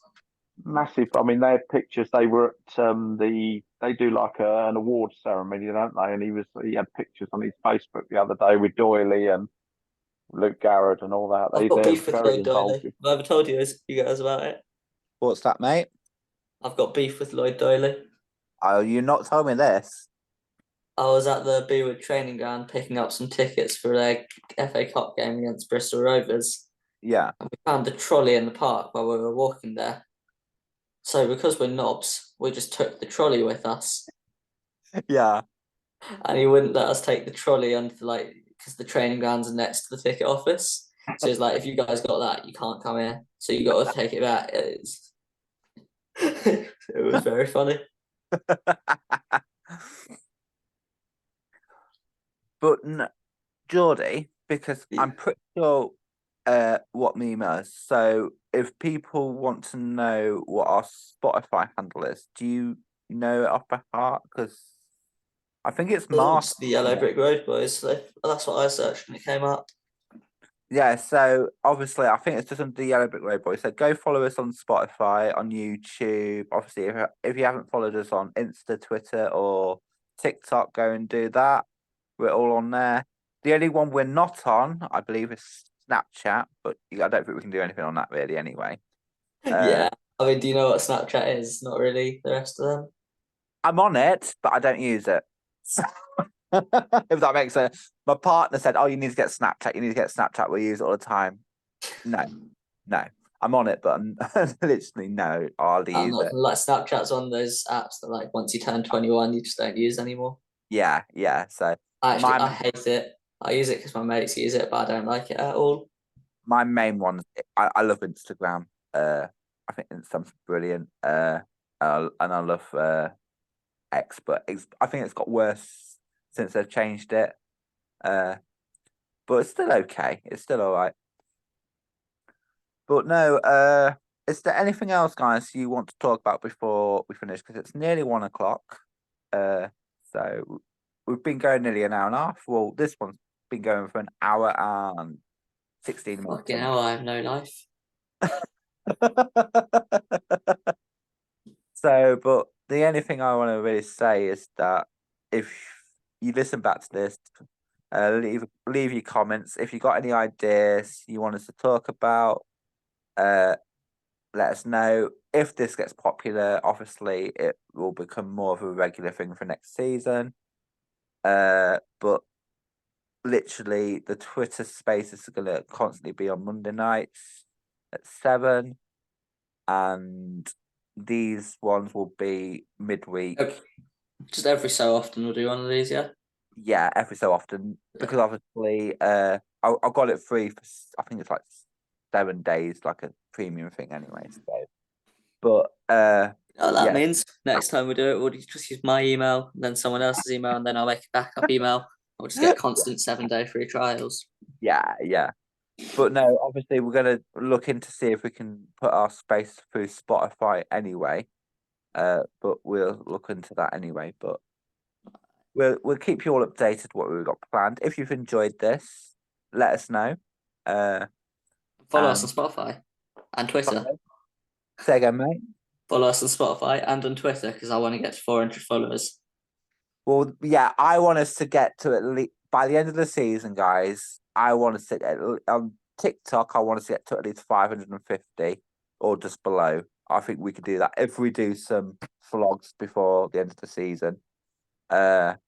massive. I mean, they had pictures. They were at they do like an awards ceremony, don't they? And he had pictures on his Facebook the other day with Doyley and Luke Garrett and all that. I've got They're beef with very Lloyd involved. Doyley. Have I ever told you guys about it? What's that, mate? I've got beef with Lloyd Doyley. Oh, you not told me this. I was at the Beewood training ground picking up some tickets for their FA Cup game against Bristol Rovers. Yeah. And we found a trolley in the park while we were walking there. So because we're knobs, we just took the trolley with us. Yeah. And he wouldn't let us take the trolley under because the training grounds are next to the ticket office. So he's like, if you guys got that, you can't come in. So you got to take it back. It was very funny. But Jordi, because Yeah. I'm pretty sure what meme is. So if people want to know what our Spotify handle is, do you know it off by heart? Because I think it's Mark. It's the Yellow Brick Road Boys. So that's what I searched when it came up. Yeah, so obviously I think it's just under the Yellow Brick Road Boys. So go follow us on Spotify, on YouTube. Obviously, if you haven't followed us on Insta, Twitter, or TikTok, go and do that. We're all on there. The only one we're not on, I believe, is Snapchat, but I don't think we can do anything on that really anyway. Yeah. I mean, do you know what Snapchat is? Not really. The rest of them. I'm on it, but I don't use it. If that makes sense. My partner said, "Oh, you need to get Snapchat. You need to get Snapchat. We use it all the time." No, no. I'm on it, but I'm literally no. I hardly I'm use not it. like Snapchat's one of those apps that like once you turn 21, you just don't use anymore. Yeah, yeah. So I my hate it. I use it because my mates use it, but I don't like it at all. my main one, I love Instagram. I think Instagram's brilliant. And I love X, but I think it's got worse since they've changed it. But it's still okay. It's still all right. But no, is there anything else, guys, you want to talk about before we finish? Because it's nearly 1 o'clock. So we've been going nearly an hour and a half. Well, this one's been going for an hour and 16 minutes. Fucking hell, I have no life. So, but the only thing I want to really say is that if you listen back to this, leave your comments. If you got any ideas you want us to talk about, uh, let us know. If this gets popular, obviously it will become more of a regular thing for next season. But literally the Twitter spaces are gonna constantly be on Monday nights at 7, and these ones will be midweek. Okay. Just every so often we'll do one of these, yeah? Yeah, every so often, because obviously I got it free for I think it's like 7 days, like a premium thing anyway. So, but Oh, that yeah, means next time we do it, we'll just use my email, then someone else's email, and then I'll make a backup email. We'll just get constant 7-day free trials. yeah. But no, obviously we're gonna look into see if we can put our space through Spotify anyway. But we'll look into that anyway. But we'll keep you all updated what we've got planned. If you've enjoyed this, let us know. Follow us on And Spotify and Twitter. say again, mate. Follow us on Spotify and on Twitter because I want to get to 400 followers. Well, yeah, I want us to get to at least by the end of the season, guys. I want us to get on TikTok. I want us to get to at least 550 or just below. I think we could do that if we do some vlogs before the end of the season. And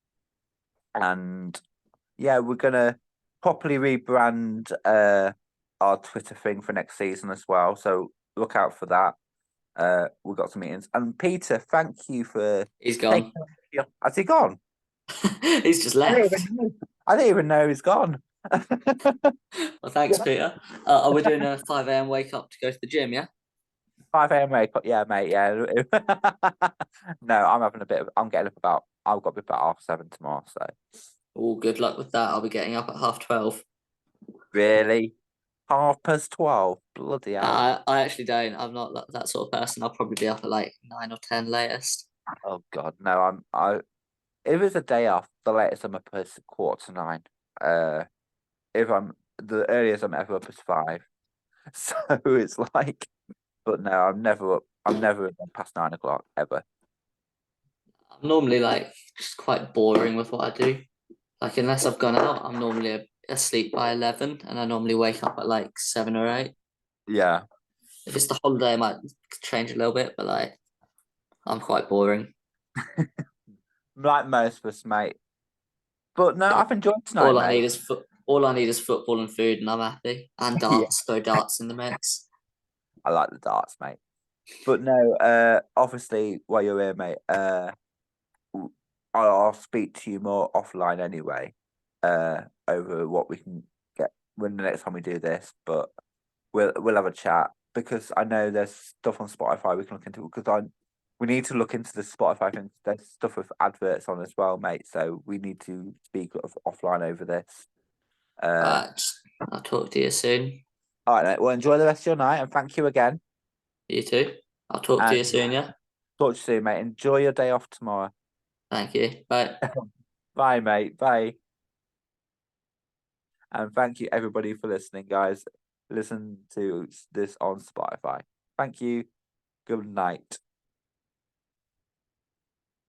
yeah, we're gonna properly rebrand our Twitter thing for next season as well. So look out for that. We've got some meetings. And Peter, thank you for He's taking. gone. Has he gone? He's just I didn't left. even know. I didn't even know he's gone. Well, thanks, Peter. Are we doing a 5 a.m. wake up to go to the gym, yeah? 5 a.m. wake up. Yeah, mate. Yeah. No, I'm having a bit of. I'm getting up about. I've got to be about 7:30 tomorrow. So Oh, good luck with that. I'll be getting up at 12:30. really, 12:30. Bloody hell. I actually don't. I'm not that sort of person. I'll probably be up at like 9 or 10 latest. Oh God, no. I. If it's a day off, the latest I'm up is 9:15. If I'm the earliest I'm ever up is 5. So it's like, but no, I'm never up. I'm never past 9 o'clock ever. I'm normally like just quite boring with what I do. Like unless I've gone out, I'm normally asleep by 11, and I normally wake up at like 7 or 8. Yeah, If it's the holiday, I might change a little bit, but like I'm quite boring. like most of us, mate. But no, I've enjoyed tonight, All I mate. need is all I need is football and food, and I'm happy. And Yeah, darts, throw darts in the mix. I like the darts, mate. But no, obviously while you're here, mate, I'll speak to you more offline anyway. Over what we can get when the next time we do this, but we'll have a chat because I know there's stuff on Spotify we can look into because We need to look into the Spotify thing. There's stuff with adverts on as well, mate. So we need to speak offline over this. Alright, I'll talk to you soon. All right, mate. Well, enjoy the rest of your night, and thank you again. You too. I'll talk to you And soon, yeah? talk to you soon, mate. Enjoy your day off tomorrow. Thank you. Bye. Bye, mate. Bye. And thank you, everybody, for listening, guys. Listen to this on Spotify. Thank you. Good night.